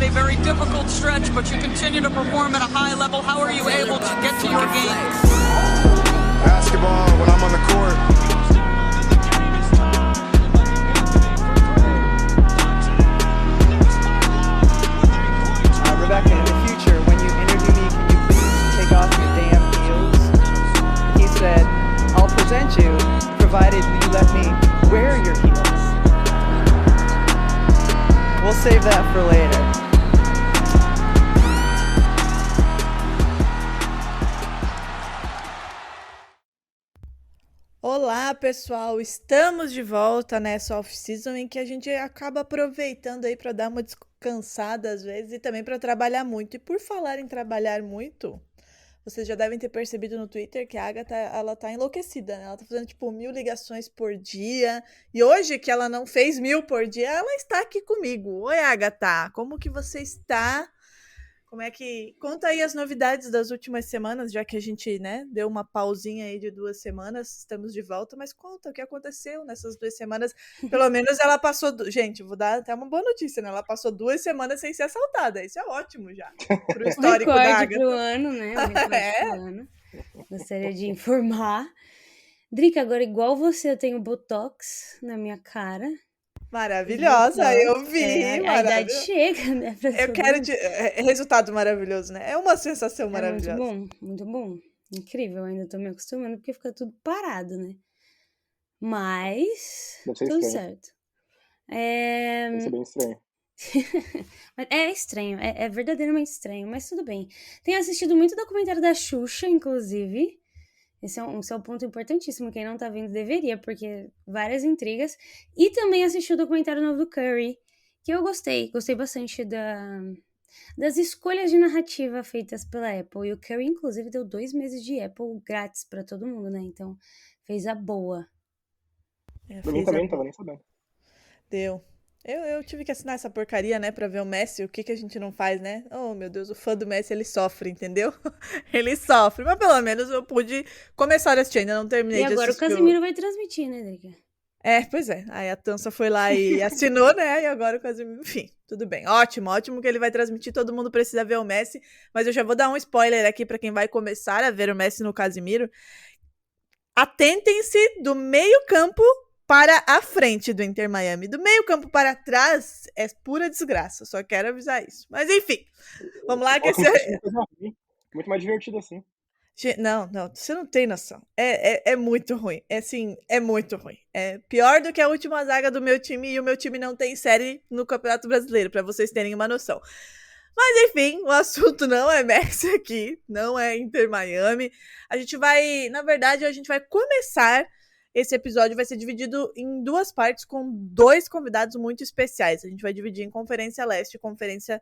a very difficult stretch, but you continue to perform at a high level. How are you able to get to your game? Basketball when I'm on the court. Rebecca, in the future, when you interview me, can you please take off your damn heels? He said, I'll present you, provided you let me wear your heels. We'll save that for later. Olá, pessoal! Estamos de volta nessa off-season em que a gente acaba aproveitando aí para dar uma descansada às vezes e também para trabalhar muito. E por falar em trabalhar muito, vocês já devem ter percebido no Twitter que a Agatha, ela tá enlouquecida, né? Ela tá fazendo tipo 1000 ligações por dia. E hoje que ela não fez 1000 por dia, ela está aqui comigo. Oi, Agatha! Como que você está? Como é que... Conta aí as novidades das últimas semanas, já que a gente, né, deu uma pausinha aí de 2 semanas, estamos de volta, mas conta o que aconteceu nessas 2 semanas. Pelo menos ela passou... Gente, vou dar até uma boa notícia, né? Ela passou 2 semanas sem ser assaltada. Isso é ótimo já, pro histórico da Recorde Agatha. pro ano, né? Um recorde pro ano. Gostaria de informar. Drica, agora igual você, eu tenho Botox na minha cara. Maravilhosa, eu vi, A idade chega, né? Eu quero resultado maravilhoso, né? É uma sensação maravilhosa. Muito bom. Incrível, ainda tô me acostumando porque fica tudo parado, né? Mas tudo certo. Deve ser bem estranho. É estranho, é verdadeiramente estranho, mas tudo bem. Tenho assistido muito documentário da Xuxa, inclusive. Esse é um ponto importantíssimo. Quem não tá vendo deveria, porque várias intrigas. E também assisti o documentário novo do Curry, que eu gostei. Gostei bastante das escolhas de narrativa feitas pela Apple. E o Curry, inclusive, deu 2 meses de Apple grátis pra todo mundo, né? Então, fez a boa. Pra mim também, não tava nem sabendo. Deu. Eu tive que assinar essa porcaria, né, pra ver o Messi, o que a gente não faz, né? Oh, meu Deus, o fã do Messi, ele sofre, entendeu? Ele sofre, mas pelo menos eu pude começar a assistir, ainda não terminei de assistir. E agora o Casimiro vai transmitir, né, Drica? Pois é, aí a Tança foi lá e assinou, né, e agora o Casimiro, enfim, tudo bem, ótimo que ele vai transmitir, todo mundo precisa ver o Messi, mas eu já vou dar um spoiler aqui pra quem vai começar a ver o Messi no Casimiro. Atentem-se do meio campo para a frente do Inter Miami. Do meio campo para trás é pura desgraça. Só quero avisar isso. Mas enfim, vamos lá. Muito mais divertido assim. Não, você não tem noção. É muito ruim. É muito ruim. É pior do que a última zaga do meu time e o meu time não tem série no Campeonato Brasileiro, para vocês terem uma noção. Mas enfim, o assunto não é Messi aqui, não é Inter Miami. Na verdade, a gente vai começar. Esse episódio vai ser dividido em 2 partes com 2 convidados muito especiais. A gente vai dividir em Conferência Leste e Conferência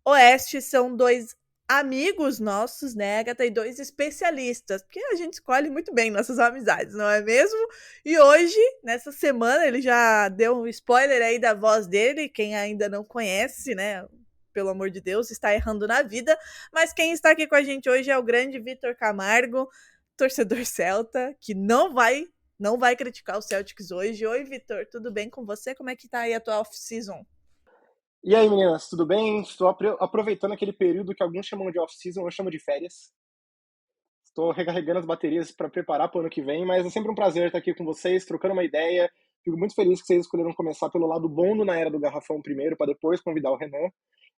Oeste. São 2 amigos nossos, né, Agatha, e 2 especialistas, porque a gente escolhe muito bem nossas amizades, não é mesmo? E hoje, nessa semana, ele já deu um spoiler aí da voz dele, quem ainda não conhece, né, pelo amor de Deus, está errando na vida, mas quem está aqui com a gente hoje é o grande Vitor Camargo, torcedor celta, que não vai criticar o Celtics hoje. Oi, Vitor, tudo bem com você? Como é que tá aí a tua off-season? E aí, meninas, tudo bem? Estou aproveitando aquele período que alguns chamam de off-season, eu chamo de férias. Estou recarregando as baterias para preparar para o ano que vem, mas é sempre um prazer estar aqui com vocês, trocando uma ideia. Fico muito feliz que vocês escolheram começar pelo lado bom do Na Era do Garrafão primeiro, para depois convidar o Renan.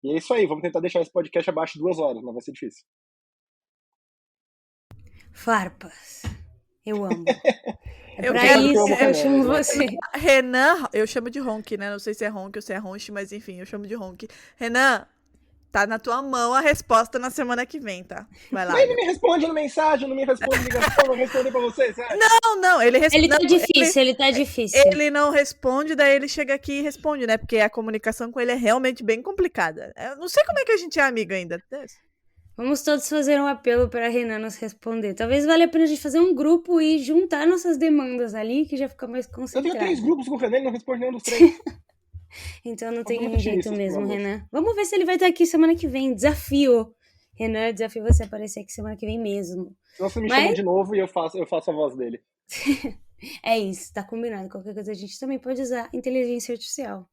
E é isso aí, vamos tentar deixar esse podcast abaixo de 2 horas, mas vai ser difícil. Farpas. Eu amo. Pra isso que eu chamo você. Renan, eu chamo de Ronk, né? Não sei se é Ronk ou se é Ronch, mas enfim, eu chamo de Ronk. Renan, tá na tua mão a resposta na semana que vem, tá? Vai lá. Mas ele me responde no mensagem, não me responde na ligação, vou responder pra você, sério? Não, ele responde. Ele tá difícil. Ele não responde, daí ele chega aqui e responde, né? Porque a comunicação com ele é realmente bem complicada. Eu não sei como é que a gente é amigo ainda. Vamos todos fazer um apelo para a Renan nos responder. Talvez valha a pena a gente fazer um grupo e juntar nossas demandas ali, que já fica mais concentrado. Eu tenho 3 grupos com o Renan e não responde nenhum dos 3. Então não tem jeito mesmo, Renan. Vamos ver se ele vai estar aqui semana que vem. Desafio. Renan, desafio você aparecer aqui semana que vem mesmo. Então você me chama de novo e eu faço a voz dele. É isso, tá combinado. Qualquer coisa a gente também pode usar inteligência artificial.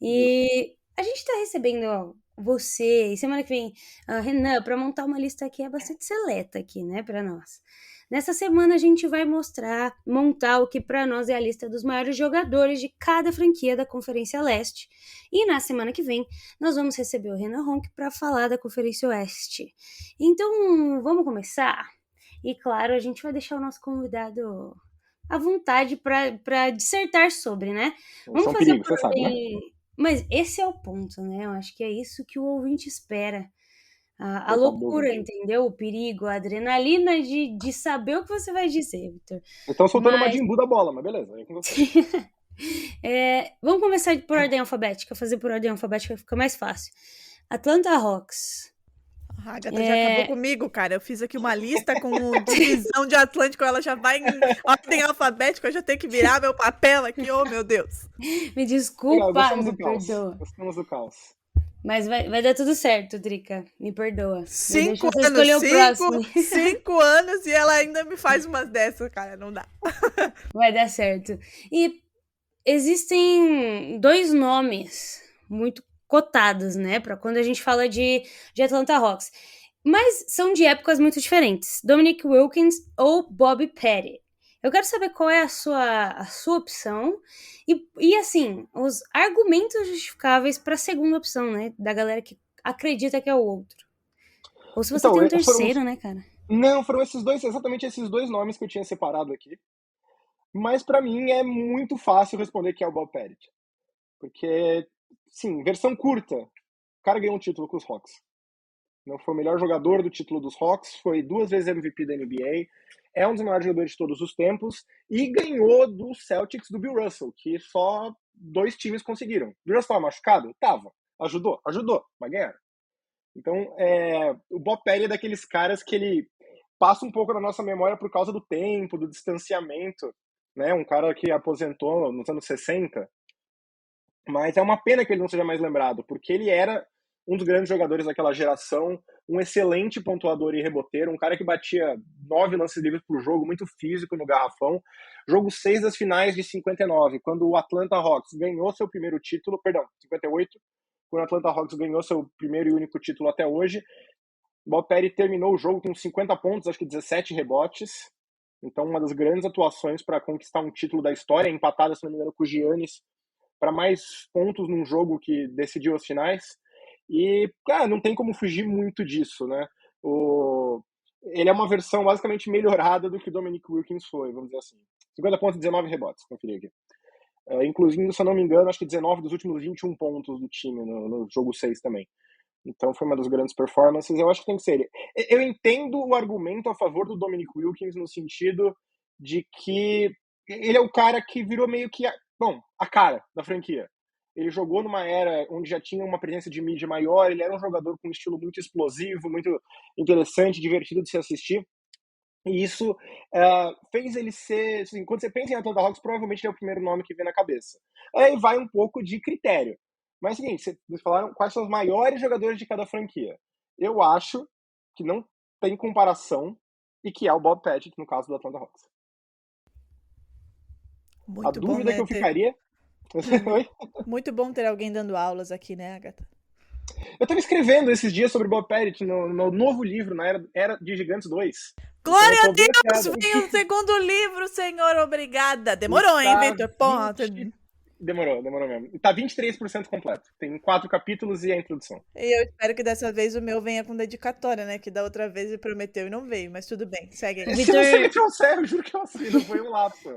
E a gente tá recebendo você e semana que vem a Renan para montar uma lista que é bastante seleta aqui, né, para nós. Nessa semana a gente vai montar o que para nós é a lista dos maiores jogadores de cada franquia da Conferência Leste. E na semana que vem nós vamos receber o Renan Ronk para falar da Conferência Oeste. Então, vamos começar? E claro, a gente vai deixar o nosso convidado à vontade para dissertar sobre, né? Vamos São fazer perigos, por você sabe, né? ordem. Mas esse é o ponto, né? Eu acho que é isso que o ouvinte espera. A Por favor. loucura, entendeu? O perigo, a adrenalina de saber o que você vai dizer, Vitor. Estão soltando uma Mas- Jimbu da bola, mas beleza. Aí com você. Vamos começar por ordem alfabética. Fazer por ordem alfabética fica mais fácil. Atlanta Hawks. A Agatha já acabou comigo, cara. Eu fiz aqui uma lista com divisão de Atlântico, ela já vai em ordem alfabética, eu já tenho que virar meu papel aqui, oh meu Deus. Me Legal, desculpa, gostamos me do caos. perdoa. Gostamos do caos. Mas vai dar tudo certo, Drica. Me perdoa. Deixa 5 você escolher o próximo. anos, 5 anos e ela ainda me faz umas dessas, cara, não dá. Vai dar certo. E existem 2 nomes muito cotados, né? Para quando a gente fala de Atlanta Hawks. Mas são de épocas muito diferentes. Dominic Wilkins ou Bobby Pettit. Eu quero saber qual é a sua opção e assim, os argumentos justificáveis para a segunda opção, né? Da galera que acredita que é o outro. Ou se você Então, tem um foram- terceiro, né, cara? Não, foram exatamente esses dois nomes que eu tinha separado aqui. Mas pra mim é muito fácil responder que é o Bob Pettit. Porque, sim, versão curta. O cara ganhou um título com os Hawks. Não foi o melhor jogador do título dos Hawks, foi 2 vezes MVP da NBA, é um dos maiores jogadores de todos os tempos e ganhou do Celtics do Bill Russell, que só 2 times conseguiram. O Bill Russell estava machucado? Tava. Ajudou, mas ganharam. Então, o Bob Pettit é daqueles caras que ele passa um pouco na nossa memória por causa do tempo, do distanciamento, né? Um cara que aposentou nos anos 60, mas é uma pena que ele não seja mais lembrado, porque ele era um dos grandes jogadores daquela geração, um excelente pontuador e reboteiro, um cara que batia 9 lances livres por jogo, muito físico no garrafão. Jogo 6 das finais de 59, quando o Atlanta Hawks ganhou seu primeiro título, 58, quando o Atlanta Hawks ganhou seu primeiro e único título até hoje. Bob Pettit terminou o jogo com 50 pontos, acho que 17 rebotes. Então, uma das grandes atuações para conquistar um título da história, empatada, se não me engano, com o Giannis, para mais pontos num jogo que decidiu as finais. E, cara, não tem como fugir muito disso, né? Ele é uma versão basicamente melhorada do que o Dominic Wilkins foi, vamos dizer assim. 50 pontos e 19 rebotes, conferi aqui. Inclusive, se eu não me engano, acho que 19 dos últimos 21 pontos do time no jogo 6 também. Então foi uma das grandes performances. Eu acho que tem que ser ele. Eu entendo o argumento a favor do Dominic Wilkins no sentido de que ele é o cara que virou meio que a cara da franquia. Ele jogou numa era onde já tinha uma presença de mídia maior, ele era um jogador com um estilo muito explosivo, muito interessante, divertido de se assistir. E isso fez ele ser... Assim, quando você pensa em Atlanta Hawks, provavelmente ele é o primeiro nome que vem na cabeça. Aí vai um pouco de critério. Mas é o seguinte, vocês falaram quais são os maiores jogadores de cada franquia. Eu acho que não tem comparação e que é o Bob Pettit, no caso do Atlanta Hawks. Muito A bom, dúvida né, que eu ter- ficaria... Oi? Muito bom ter alguém dando aulas aqui, né, Agatha? Eu estava escrevendo esses dias sobre Bob Pettit no novo livro, na Era de Gigantes 2. Glória Então, a eu tô bem Deus! afiado. Vem o segundo livro, Senhor, obrigada. Demorou, hein, Tá Vitor? Porra, 20 Demorou mesmo. Tá 23% completo. Tem 4 capítulos e a introdução. E eu espero que dessa vez o meu venha com dedicatória, né? Que da outra vez ele prometeu e não veio, mas tudo bem, segue aí. O Se Vitor- você me trouxer, eu juro que eu assino. Foi um lapso.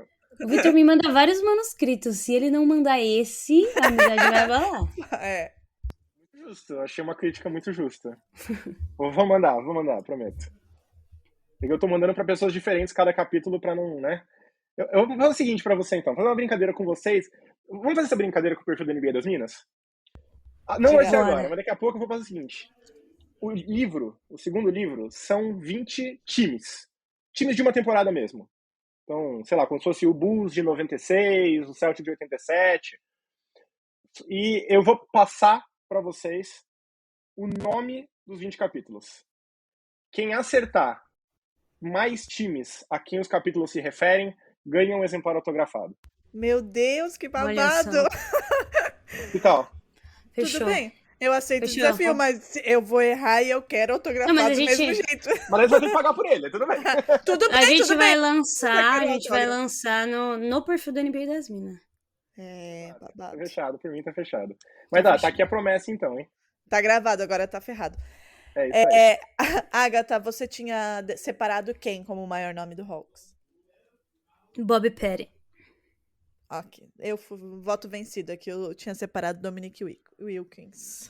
O Vitor me manda vários manuscritos. Se ele não mandar esse, a amizade vai abalar. É. Justo, eu achei uma crítica muito justa. Vou mandar, prometo. Eu tô mandando pra pessoas diferentes cada capítulo pra não, né? Eu vou fazer o seguinte pra você, então. Vou fazer uma brincadeira com vocês. Vamos fazer essa brincadeira com o perfil da NBA das Minas? Não vai ser Bora. agora, mas daqui a pouco eu vou fazer o seguinte. O segundo livro, são 20 times. Times de uma temporada mesmo. Então, sei lá, como se fosse o Bulls de 96, o Celtic de 87. E eu vou passar pra vocês o nome dos 20 capítulos. Quem acertar mais times a quem os capítulos se referem, ganha um exemplar autografado. Meu Deus, que Olha babado! só. Que tal? Fechou. Tudo bem. Eu aceito o Fechou. desafio, mas eu vou errar e eu quero autografado Não, mas do a gente- mesmo jeito. Mas eles vão ter que pagar por ele, tudo bem. Tudo bem, A gente tudo vai bem. lançar, Eu a gente vai quero lançar no perfil do NBA das Minas. É, Tá babado. fechado, por mim tá fechado. Mas tá aqui a promessa então, hein? Tá gravado, agora tá ferrado. É isso aí. Agatha, você tinha separado quem como o maior nome do Hawks? Bob Petty. Ok, eu voto vencido aqui, eu tinha separado Dominic Wilkins.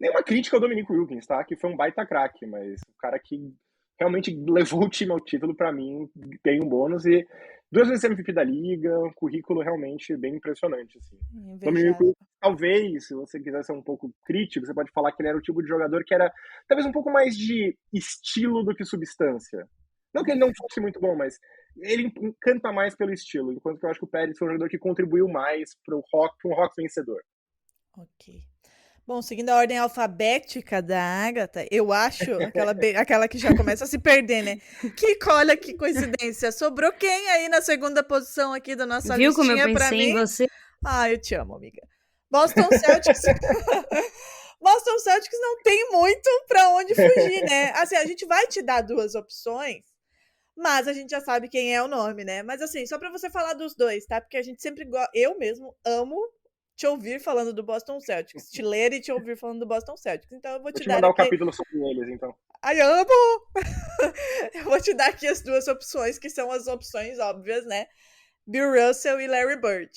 Nenhuma crítica ao Dominic Wilkins, tá? Que foi um baita craque, mas o cara que realmente levou o time ao título, pra mim, tem um bônus. E 2 vezes MVP da liga, um currículo realmente bem impressionante, assim. Dominic Invejável. Wilkins, talvez, se você quiser ser um pouco crítico, você pode falar que ele era o tipo de jogador que era talvez um pouco mais de estilo do que substância. Não que ele não fosse muito bom, mas ele encanta mais pelo estilo, enquanto que eu acho que o Pérez foi um jogador que contribuiu mais para um Hawks vencedor. Ok. Bom, seguindo a ordem alfabética da Agatha, eu acho aquela que já começa a se perder, né? Olha que coincidência. Sobrou quem aí na segunda posição aqui da nossa Viu como eu listinha pra pensei em mim? você? Ah, eu te amo, amiga. Boston Celtics. Boston Celtics não tem muito pra onde fugir, né? Assim, a gente vai te dar 2 opções, mas a gente já sabe quem é o nome, né? Mas assim, só pra você falar dos dois, tá? Porque a gente sempre eu mesmo amo te ouvir falando do Boston Celtics, te ler e te ouvir falando do Boston Celtics. Então eu vou Vou te te dar mandar o aqui... capítulo sobre eles, então. Ai, amo! Eu vou te dar aqui as 2 opções, que são as opções óbvias, né? Bill Russell e Larry Bird.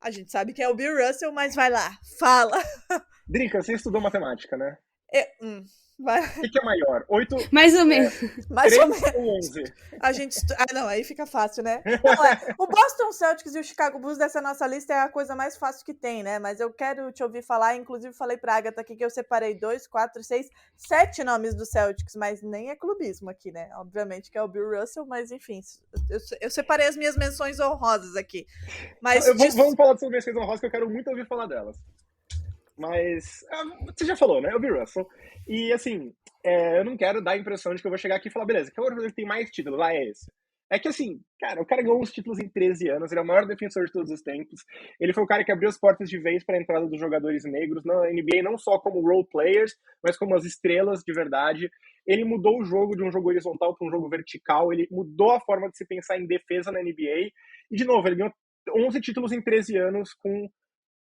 A gente sabe que é o Bill Russell, mas vai lá, fala. Drica, você estudou matemática, né? Vai. O que é maior? 8, Mais ou menos. Mais 3 ou menos. ou 11? A gente. Não, aí fica fácil, né? Não, o Boston Celtics e o Chicago Bulls dessa nossa lista é a coisa mais fácil que tem, né? Mas eu quero te ouvir falar, inclusive falei pra Agatha aqui que eu separei 2, 4, 6, 7 nomes do Celtics, mas nem é clubismo aqui, né? Obviamente que é o Bill Russell, mas enfim, eu separei as minhas menções honrosas aqui. Mas Vamos falar sobre menções honrosas que eu quero muito ouvir falar delas. Mas você já falou, né? É o Bill Russell. E assim, eu não quero dar a impressão de que eu vou chegar aqui e falar, beleza, que é o jogador que tem mais títulos? É esse. É que assim, cara, o cara ganhou uns títulos em 13 anos, ele é o maior defensor de todos os tempos. Ele foi o cara que abriu as portas de vez para a entrada dos jogadores negros na NBA, não só como role players, mas como as estrelas de verdade. Ele mudou o jogo de um jogo horizontal para um jogo vertical, ele mudou a forma de se pensar em defesa na NBA. E, de novo, ele ganhou 11 títulos em 13 anos com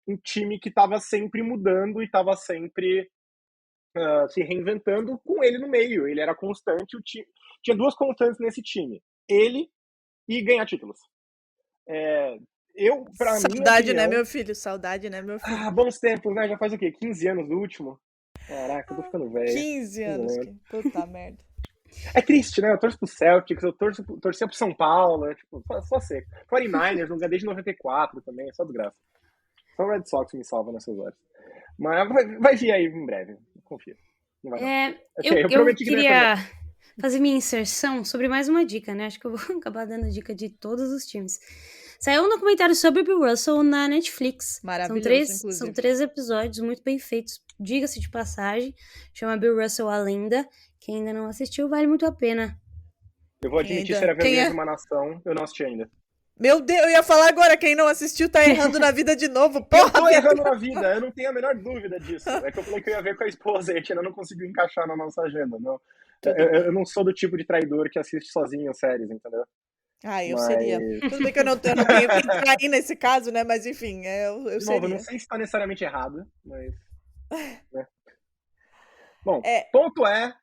um time que estava sempre mudando e estava sempre se reinventando com ele no meio. Ele era constante, o time tinha 2 constantes nesse time. Ele e ganhar títulos. Saudade, né, meu filho? Saudade, né, meu filho? Bons tempos, né? Já faz o quê? 15 anos do último? Caraca, eu tô ficando velho. 15 anos. Puta merda. É triste, né? Eu torço pro Celtics, eu torcia pro São Paulo, tipo, só seco. 49ers, não ganhei desde 94 também, é só desgraça. Só o Red Sox me salva nessas horas. Mas vai vir aí em breve, confia. Não vai não. Eu prometi que não ia queria fazer minha inserção sobre mais uma dica, né? Acho que eu vou acabar dando dica de todos os times. Saiu um documentário sobre o Bill Russell na Netflix. Maravilhoso, São 3 episódios muito bem feitos, diga-se de passagem. Chama Bill Russell A Lenda. Quem ainda não assistiu, vale muito a pena. Eu vou admitir ser a vergonha de uma nação, eu não assisti ainda. Meu Deus, eu ia falar agora, quem não assistiu tá errando na vida de novo. Porra, eu tô errando na vida, eu não tenho a menor dúvida disso. É que eu falei que eu ia ver com a esposa e a gente ainda não conseguiu encaixar na nossa agenda. Não. Eu não sou do tipo de traidor que assiste sozinho séries, entendeu? Eu seria. Tudo bem que eu não tenho que trair nesse caso, né? Mas enfim, eu de seria. novo, eu não sei se tá necessariamente errado, mas... Né? Bom, ponto é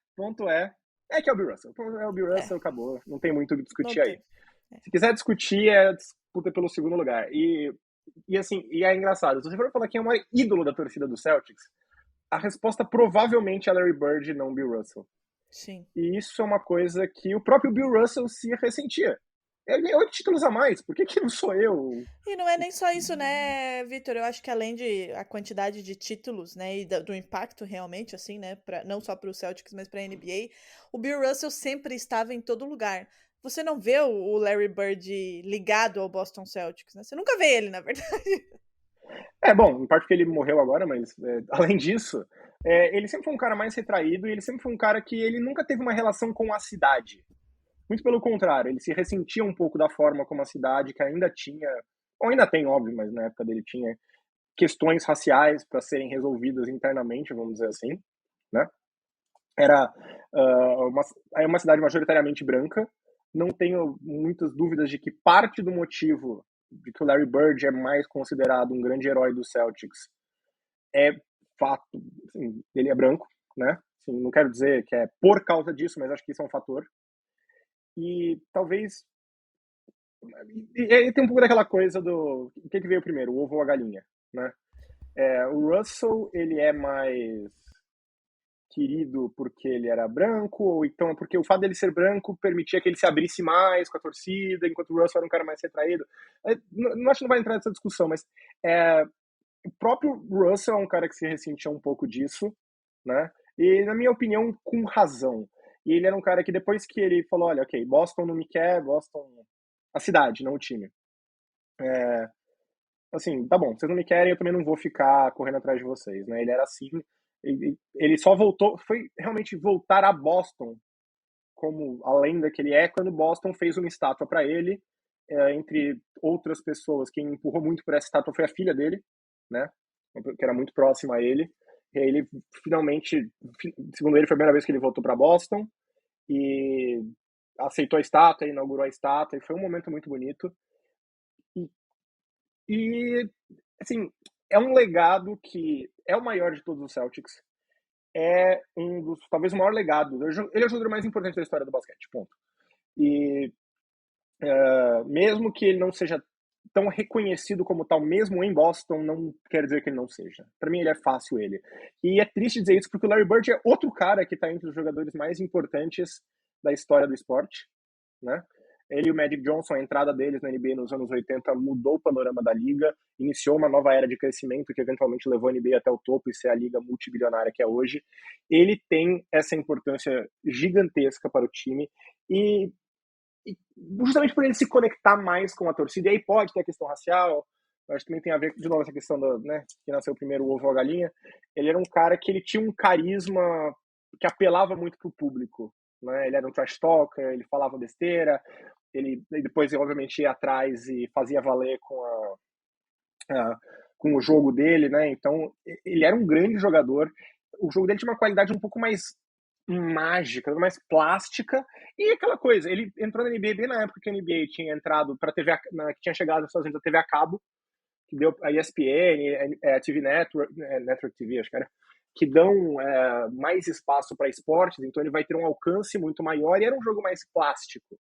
que é o Bill Russell. É o Bill Russell, acabou. Não tem muito o que discutir aí. Se quiser discutir, é disputa pelo segundo lugar. E assim, é engraçado. Se você for falar quem é o maior ídolo da torcida do Celtics, a resposta provavelmente é Larry Bird e não Bill Russell. Sim. E isso é uma coisa que o próprio Bill Russell se ressentia. Ele ganhou 8 títulos a mais, por que não sou eu? E não é nem só isso, né, Vitor? Eu acho que além de a quantidade de títulos, né, e do impacto realmente, assim, né, não só para o Celtics, mas para a NBA, o Bill Russell sempre estava em todo lugar. Você não vê o Larry Bird ligado ao Boston Celtics, né? Você nunca vê ele, na verdade. Bom, em parte porque ele morreu agora, mas além disso, ele sempre foi um cara mais retraído e ele sempre foi um cara que ele nunca teve uma relação com a cidade. Muito pelo contrário, ele se ressentia um pouco da forma como a cidade, que ainda tinha, ou ainda tem, óbvio, mas na época dele tinha, questões raciais para serem resolvidas internamente, vamos dizer assim, né? Era uma cidade majoritariamente branca. Não tenho muitas dúvidas de que parte do motivo de que o Larry Bird é mais considerado um grande herói do Celtics é fato, assim, ele é branco, né? Assim, não quero dizer que é por causa disso, mas acho que isso é um fator. E talvez... E tem um pouco daquela coisa do... O que veio primeiro, o ovo ou a galinha, né? O Russell, ele é mais querido porque ele era branco, ou então porque o fato dele ser branco permitia que ele se abrisse mais com a torcida, enquanto o Russell era um cara mais retraído. Não acho que não vai entrar nessa discussão, mas o próprio Russell é um cara que se ressentia um pouco disso, né? E, na minha opinião, com razão. E ele era um cara que depois que ele falou, olha, ok, Boston não me quer, Boston... A cidade, não o time. Assim, tá bom, vocês não me querem, eu também não vou ficar correndo atrás de vocês, né? Ele era assim, ele só voltou, foi realmente voltar a Boston como a lenda que ele é, quando Boston fez uma estátua para ele, entre outras pessoas. Quem empurrou muito por essa estátua foi a filha dele, né? Que era muito próxima a ele. E aí ele finalmente, segundo ele, foi a primeira vez que ele voltou para Boston e aceitou a estátua, inaugurou a estátua, e foi um momento muito bonito. E assim, é um legado que é o maior de todos os Celtics. É um dos, talvez o maior legado. Ele é o jogador mais importante da história do basquete, ponto. E mesmo que ele não seja tão reconhecido como tal, mesmo em Boston, não quer dizer que ele não seja. Para mim, ele é fácil, ele. E é triste dizer isso, porque o Larry Bird é outro cara que está entre os jogadores mais importantes da história do esporte, né? Ele e o Magic Johnson, a entrada deles na NBA nos anos 80 mudou o panorama da liga, iniciou uma nova era de crescimento que eventualmente levou a NBA até o topo e ser a liga multibilionária que é hoje. Ele tem essa importância gigantesca para o time e justamente por ele se conectar mais com a torcida. E aí pode ter a questão racial, mas também tem a ver, de novo, essa questão da, né, que nasceu primeiro o ovo ou a galinha. Ele era um cara que ele tinha um carisma que apelava muito pro público, né? Ele era um trash talker, ele falava besteira, ele depois, obviamente, ia atrás e fazia valer com o jogo dele, né? Então, ele era um grande jogador. O jogo dele tinha uma qualidade um pouco mais mágica, mais plástica, e aquela coisa, ele entrou na NBA bem na época que a NBA tinha entrado para TV, que tinha chegado nos Estados Unidos a TV a cabo, que deu a ESPN, a TV Network, Network TV, acho que era, que dão mais espaço para esportes, então ele vai ter um alcance muito maior, e era um jogo mais plástico,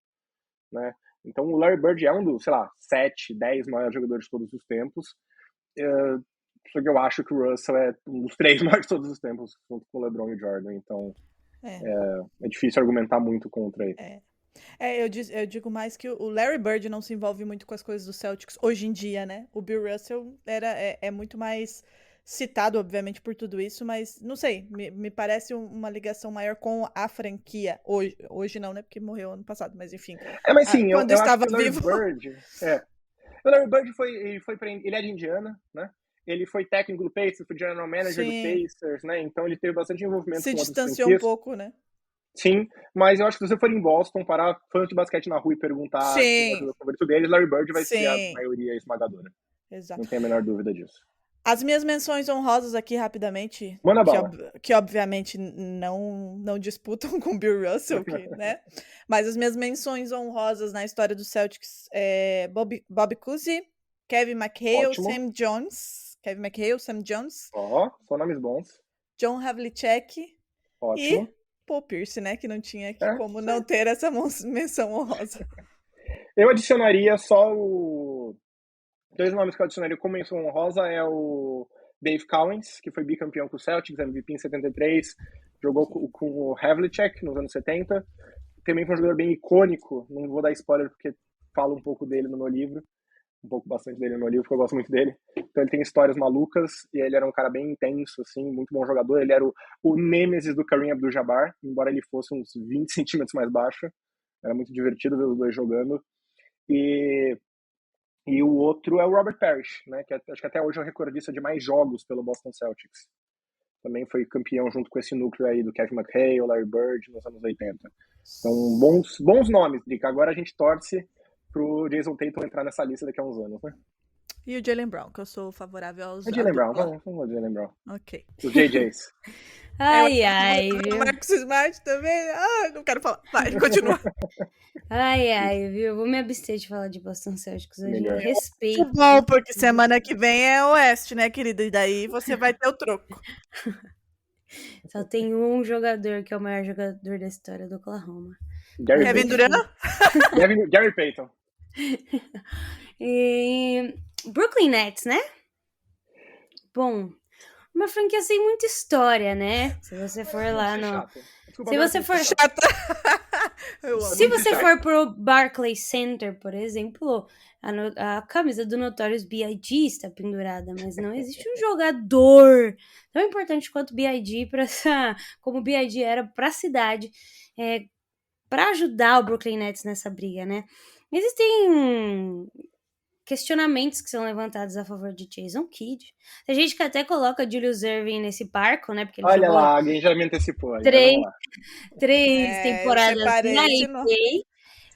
né? Então o Larry Bird é um dos, sei lá, 7, 10 maiores jogadores de todos os tempos. Só que eu acho que o Russell é um dos 3 maiores de todos os tempos, junto com o LeBron e o Jordan, então é difícil argumentar muito contra ele. Eu digo mais que o Larry Bird não se envolve muito com as coisas do Celtics hoje em dia, né? O Bill Russell é muito mais citado, obviamente, por tudo isso, mas não sei, me parece uma ligação maior com a franquia. Hoje não, né? Porque morreu ano passado, mas enfim. Mas sim, quando eu estava acho que vivo. O Larry Bird ele é de Indiana, né? Ele foi técnico do Pacers, foi general manager do Pacers, né? Então ele teve bastante envolvimento se com outras franquias. distanciou um pouco, né? Sim, mas eu acho que se você for em Boston, parar fãs de basquete na rua e perguntar quem é o jogador favorito deles, Larry Bird vai ser a maioria esmagadora. Exato. Não tenho a menor dúvida disso. As minhas menções honrosas aqui, rapidamente, Manda bala. que obviamente não disputam com o Bill Russell, né? Mas as minhas menções honrosas na história do Celtics é Bob Cousy, Kevin McHale, Sam Jones. Kevin McHale, Sam Jones. Só nomes bons. John Havlicek. Ótimo. E Paul Pierce, né? Que não tinha como não ter essa menção honrosa. Eu adicionaria só dois nomes que eu adicionaria como menção honrosa é o Dave Cowens, que foi bicampeão com o Celtics, MVP em 73, jogou com o Havlicek nos anos 70. Também foi um jogador bem icônico, não vou dar spoiler porque falo um pouco dele no meu livro, bastante dele no meu livro, porque eu gosto muito dele. Então ele tem histórias malucas, e ele era um cara bem intenso, assim, muito bom jogador. Ele era o nêmesis do Kareem Abdul-Jabbar, embora ele fosse uns 20 centímetros mais baixo. Era muito divertido ver os dois jogando. E o outro é o Robert Parrish, né, que acho que até hoje é o recordista de mais jogos pelo Boston Celtics. Também foi campeão junto com esse núcleo aí do Kevin McHale, Larry Bird, nos anos 80. Então, bons nomes, Drica. Agora a gente torce pro Jason Tatum entrar nessa lista daqui a uns anos, né? E o Jaylen Brown, que eu sou favorável aos É à Jaylen Brown, dupla. vamos de Jaylen Brown. Ok. Os JJs. Ai, O viu? Marcus Smart também. Ah, não quero falar. Vai, continua. Ai, viu? Vou me abster de falar de Boston Celtics hoje. Melhor. Respeito. Muito bom, porque semana que vem é Oeste, né, querida? E daí você vai ter o troco. Só tem um jogador que é o maior jogador da história do Oklahoma. Gary Kevin Payton. Durant? Gary Payton. E Brooklyn Nets, né? Bom, uma franquia sem muita história, né? Se você for lá no... Chato. Desculpa, Se agora você eu for... tô chato. Eu amo. Se você for pro Barclays Center, por exemplo, a camisa do Notorious B.I.G. está pendurada, mas não existe um jogador tão importante quanto B.I.G. como o B.I.G. era para a cidade, para ajudar o Brooklyn Nets nessa briga, né? Existem questionamentos que são levantados a favor de Jason Kidd. Tem gente que até coloca Julius Erving nesse barco, né? Porque ele Olha jogou lá, alguém já me antecipou. três Eu temporadas separei na esse nome.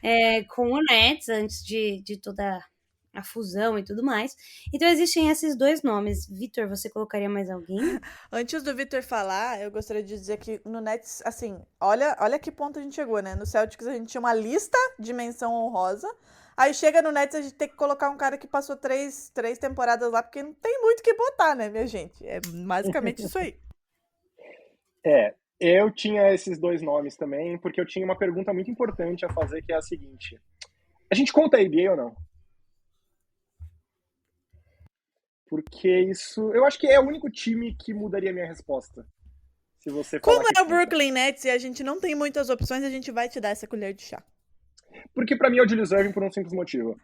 NBA, com o Nets, antes de toda a fusão e tudo mais. Então existem esses dois nomes. Vitor, você colocaria mais alguém? Antes do Victor falar, eu gostaria de dizer que no Nets, assim, olha que ponto a gente chegou, né? No Celtics a gente tinha uma lista de menção honrosa. Aí chega no Nets a gente tem que colocar um cara que passou três temporadas lá, porque não tem muito o que botar, né, minha gente? É basicamente isso aí. Eu tinha esses dois nomes também, porque eu tinha uma pergunta muito importante a fazer, que é a seguinte. A gente conta a ABA ou não? Porque isso... Eu acho que é o único time que mudaria a minha resposta. Se você falar Como que é o conta. Brooklyn Nets e a gente não tem muitas opções, a gente vai te dar essa colher de chá. Porque pra mim é o Julius Erving por um simples motivo.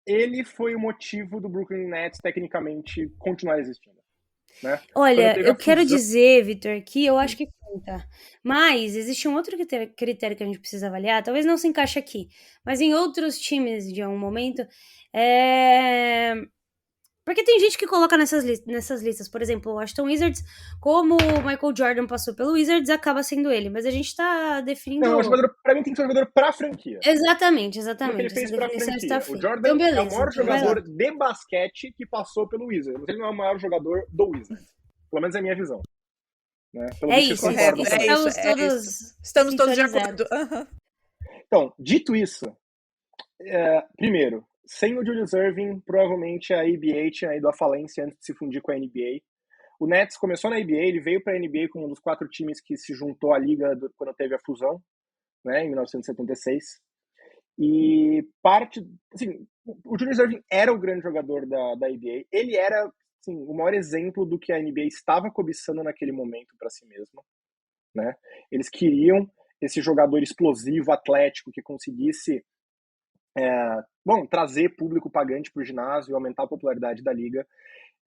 Ele foi o motivo do Brooklyn Nets, tecnicamente, continuar existindo. Né? Olha, eu quero fusão... dizer, Vitor, que eu acho que conta. Mas existe um outro critério que a gente precisa avaliar, talvez não se encaixe aqui, mas em outros times de um momento, porque tem gente que coloca nessas listas, por exemplo, o Washington Wizards, como o Michael Jordan passou pelo Wizards, acaba sendo ele, mas a gente tá definindo... Não, pra mim tem que ser um jogador pra franquia. Exatamente. O que ele fez Essa pra definição franquia. está O feita. Jordan Então, beleza, é o maior então vai lá. jogador de basquete que passou pelo Wizards. Mas ele não é o maior jogador do Wizards. Pelo menos é a minha visão. Né? Pelo É visto, isso, vocês concordam correto, também. Estamos todos de sintonizados. acordo. Uhum. Então, dito isso, primeiro, sem o Julius Erving, provavelmente a ABA tinha ido à falência antes de se fundir com a NBA. O Nets começou na ABA, ele veio para a NBA como um dos 4 times que se juntou à liga quando teve a fusão, né, em 1976. E assim, o Julius Erving era o grande jogador da ABA. Ele era, assim, o maior exemplo do que a NBA estava cobiçando naquele momento para si mesma, né? Eles queriam esse jogador explosivo, atlético, que conseguisse trazer público pagante para o ginásio e aumentar a popularidade da liga.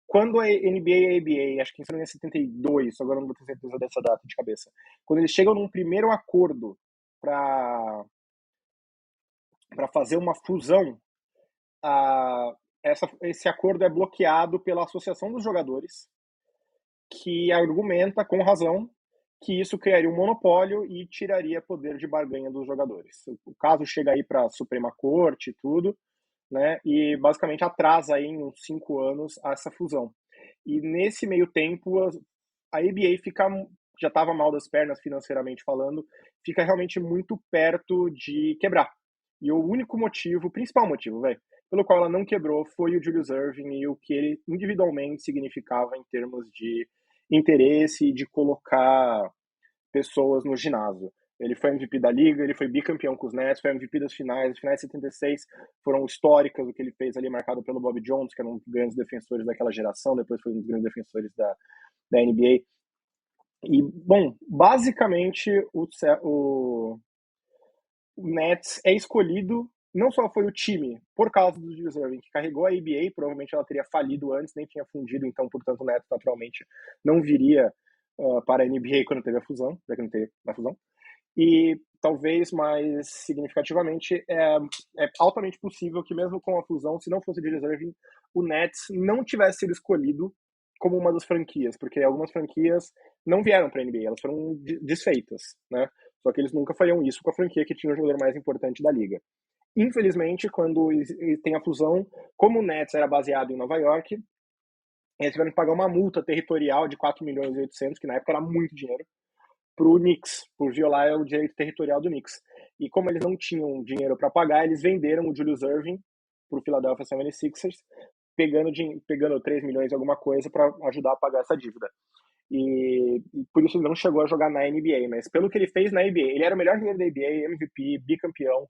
Quando a NBA e a ABA, acho que em 72, agora não vou ter certeza dessa data de cabeça, quando eles chegam num primeiro acordo para fazer uma fusão, esse acordo é bloqueado pela Associação dos Jogadores, que argumenta, com razão, que isso criaria um monopólio e tiraria poder de barganha dos jogadores. O caso chega aí para a Suprema Corte e tudo, né, e basicamente atrasa aí em uns 5 anos essa fusão. E nesse meio tempo, a ABA já estava mal das pernas financeiramente falando, fica realmente muito perto de quebrar. E o único motivo, o principal motivo, pelo qual ela não quebrou foi o Julius Erving e o que ele individualmente significava em termos de interesse e de colocar pessoas no ginásio. Ele foi MVP da liga, ele foi bicampeão com os Nets, foi MVP das finais. As finais de 76 foram históricas, o que ele fez ali, marcado pelo Bob Jones, que era um dos grandes defensores daquela geração, depois foi um dos grandes defensores da NBA. E, bom, basicamente o Nets é escolhido, não só foi o time, por causa do Julius Erving, que carregou a ABA, provavelmente ela teria falido antes, nem tinha fundido, então, portanto, o Nets naturalmente não viria para a NBA quando teve a fusão, já que não teve a fusão. E talvez mais significativamente, é altamente possível que mesmo com a fusão, se não fosse o Julius Erving, o Nets não tivesse sido escolhido como uma das franquias, porque algumas franquias não vieram para a NBA, elas foram desfeitas, né? Só que eles nunca fariam isso com a franquia que tinha o jogador mais importante da liga. infelizmente, quando tem a fusão, como o Nets era baseado em Nova York, eles tiveram que pagar uma multa territorial de 4 milhões e 800, que na época era muito dinheiro, para o Knicks, por violar o direito territorial do Knicks. E como eles não tinham dinheiro para pagar, eles venderam o Julius Erving para o Philadelphia 76ers, pegando 3 milhões e alguma coisa para ajudar a pagar essa dívida. E por isso ele não chegou a jogar na NBA, mas pelo que ele fez na NBA, ele era o melhor jogador da NBA, MVP, bicampeão.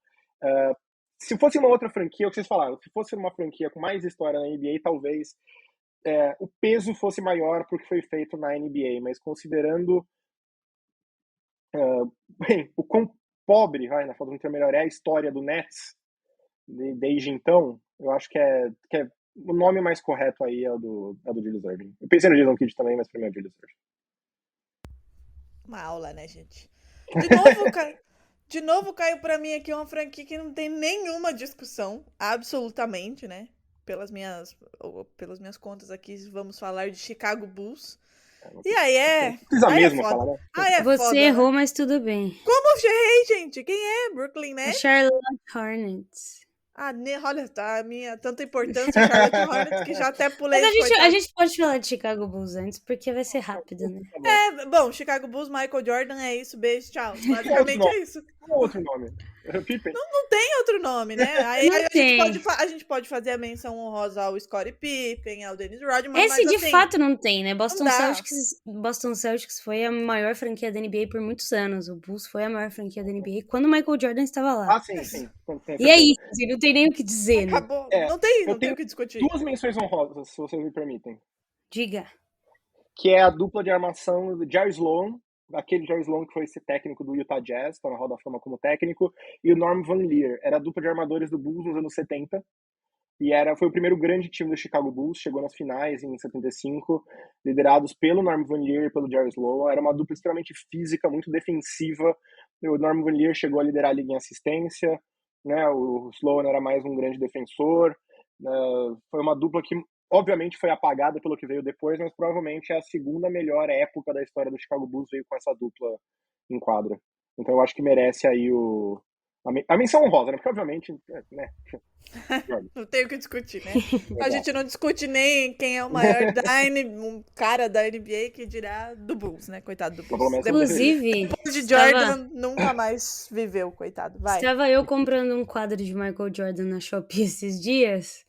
Se fosse uma outra franquia, o que vocês falaram, se fosse uma franquia com mais história na NBA, talvez o peso fosse maior porque foi feito na NBA, mas considerando bem, o quão pobre, na falta de um termo melhor, é a história do Nets desde então, eu acho que é o nome mais correto aí é o do Julius Erving. Eu pensei no Jason Kidd também, mas pra mim é o Julius Erving. Uma aula, né, gente? De novo caiu pra mim aqui uma franquia que não tem nenhuma discussão, absolutamente, né? Pelas minhas contas aqui, vamos falar de Chicago Bulls. E aí Precisa aí mesmo foda. falar, né? Aí é Você foda, errou, né? mas tudo bem. Como eu errei, gente? Quem é? Brooklyn Nets? Charlotte Hornets. Olha, tá, a minha tanta importância, Charlotte Hornets, que já até pulei. Mas a gente pode falar de Chicago Bulls antes, porque vai ser rápido, né? Bom, Chicago Bulls, Michael Jordan, é isso, beijo, tchau. Basicamente é isso. Qual outro nome? Pippen? Não tem outro nome, né? Aí Não a gente pode fazer a menção honrosa ao Scottie Pippen, ao Dennis Rodman, Esse mas de assim, fato não tem, né? Boston dá. Celtics foi a maior franquia da NBA por muitos anos. O Bulls foi a maior franquia da NBA quando o Michael Jordan estava lá. Sim. E é isso, assim, não tem nem o que dizer, né? Acabou. Não tem eu o tenho que discutir. 2 menções honrosas, se vocês me permitem. Diga. Que é a dupla de armação do Jerry Sloan, aquele Jerry Sloan que foi esse técnico do Utah Jazz, tá na Hall da Fama como técnico, e o Norm Van Leer. Era a dupla de armadores do Bulls nos anos 70, e foi o primeiro grande time do Chicago Bulls, chegou nas finais em 75, liderados pelo Norm Van Leer e pelo Jerry Sloan. Era uma dupla extremamente física, muito defensiva. O Norm Van Leer chegou a liderar a liga em assistência, né? O Sloan era mais um grande defensor. Foi uma dupla que obviamente foi apagada pelo que veio depois, mas provavelmente é a segunda melhor época da história do Chicago Bulls, veio com essa dupla em quadra. Então eu acho que merece aí a menção honrosa, né? Porque obviamente, né? Não tem o que discutir, né? A gente não discute nem quem é o maior um cara da NBA, que dirá do Bulls, né? Coitado do Bulls. Inclusive, depois de Jordan, nunca mais viveu, coitado. Vai. Estava eu comprando um quadro de Michael Jordan na Shopee esses dias.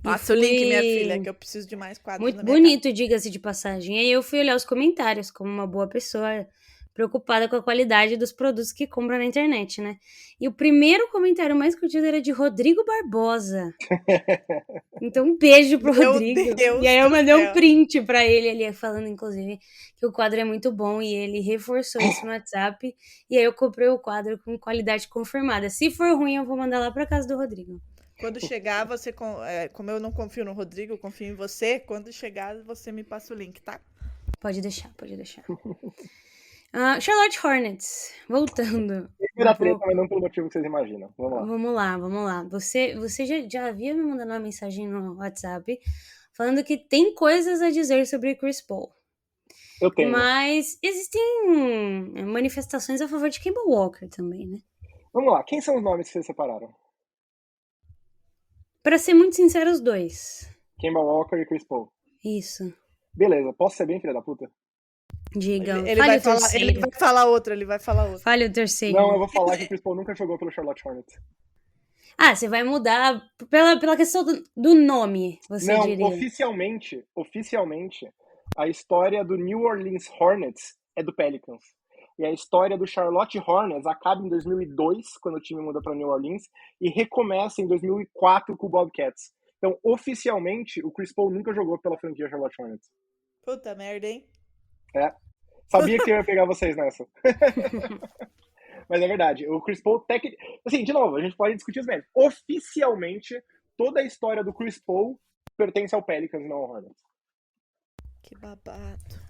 Passa o link, minha filha, que eu preciso de mais quadros. Muito bonito, diga-se de passagem. E aí eu fui olhar os comentários, como uma boa pessoa preocupada com a qualidade dos produtos que compra na internet, né? E o primeiro comentário mais curtido era de Rodrigo Barbosa. Então, um beijo pro Rodrigo. Deus e aí eu mandei do um céu. print pra ele falando, inclusive, que o quadro é muito bom, e ele reforçou isso no WhatsApp. E aí eu comprei o quadro com qualidade confirmada. Se for ruim, eu vou mandar lá pra casa do Rodrigo. Quando chegar, você... como eu não confio no Rodrigo, eu confio em você. Quando chegar, você me passa o link, tá? Pode deixar. Charlotte Hornets, voltando. Primeira treta, mas não pelo motivo que vocês imaginam. Vamos lá. Você já havia me mandado uma mensagem no WhatsApp falando que tem coisas a dizer sobre Chris Paul. Eu tenho. Mas existem manifestações a favor de Kemba Walker também, né? Vamos lá, quem são os nomes que vocês separaram? Pra ser muito sincero, os dois. Kemba Walker e Chris Paul. Isso. Beleza, posso ser bem filha da puta? Diga, Ele vai falar outra. Fale o terceiro. Não, eu vou falar que o Chris Paul nunca jogou pelo Charlotte Hornets. Você vai mudar pela questão do nome, você Não, diria. oficialmente, a história do New Orleans Hornets é do Pelicans. E a história do Charlotte Hornets acaba em 2002, quando o time muda para New Orleans, e recomeça em 2004 com o Bobcats. Então, oficialmente, o Chris Paul nunca jogou pela franquia Charlotte Hornets. Puta merda, hein? Sabia que eu ia pegar vocês nessa. Mas é verdade. O Chris Paul, assim, de novo, a gente pode discutir os méritos. Oficialmente, toda a história do Chris Paul pertence ao Pelicans e não ao Hornets. Que babado.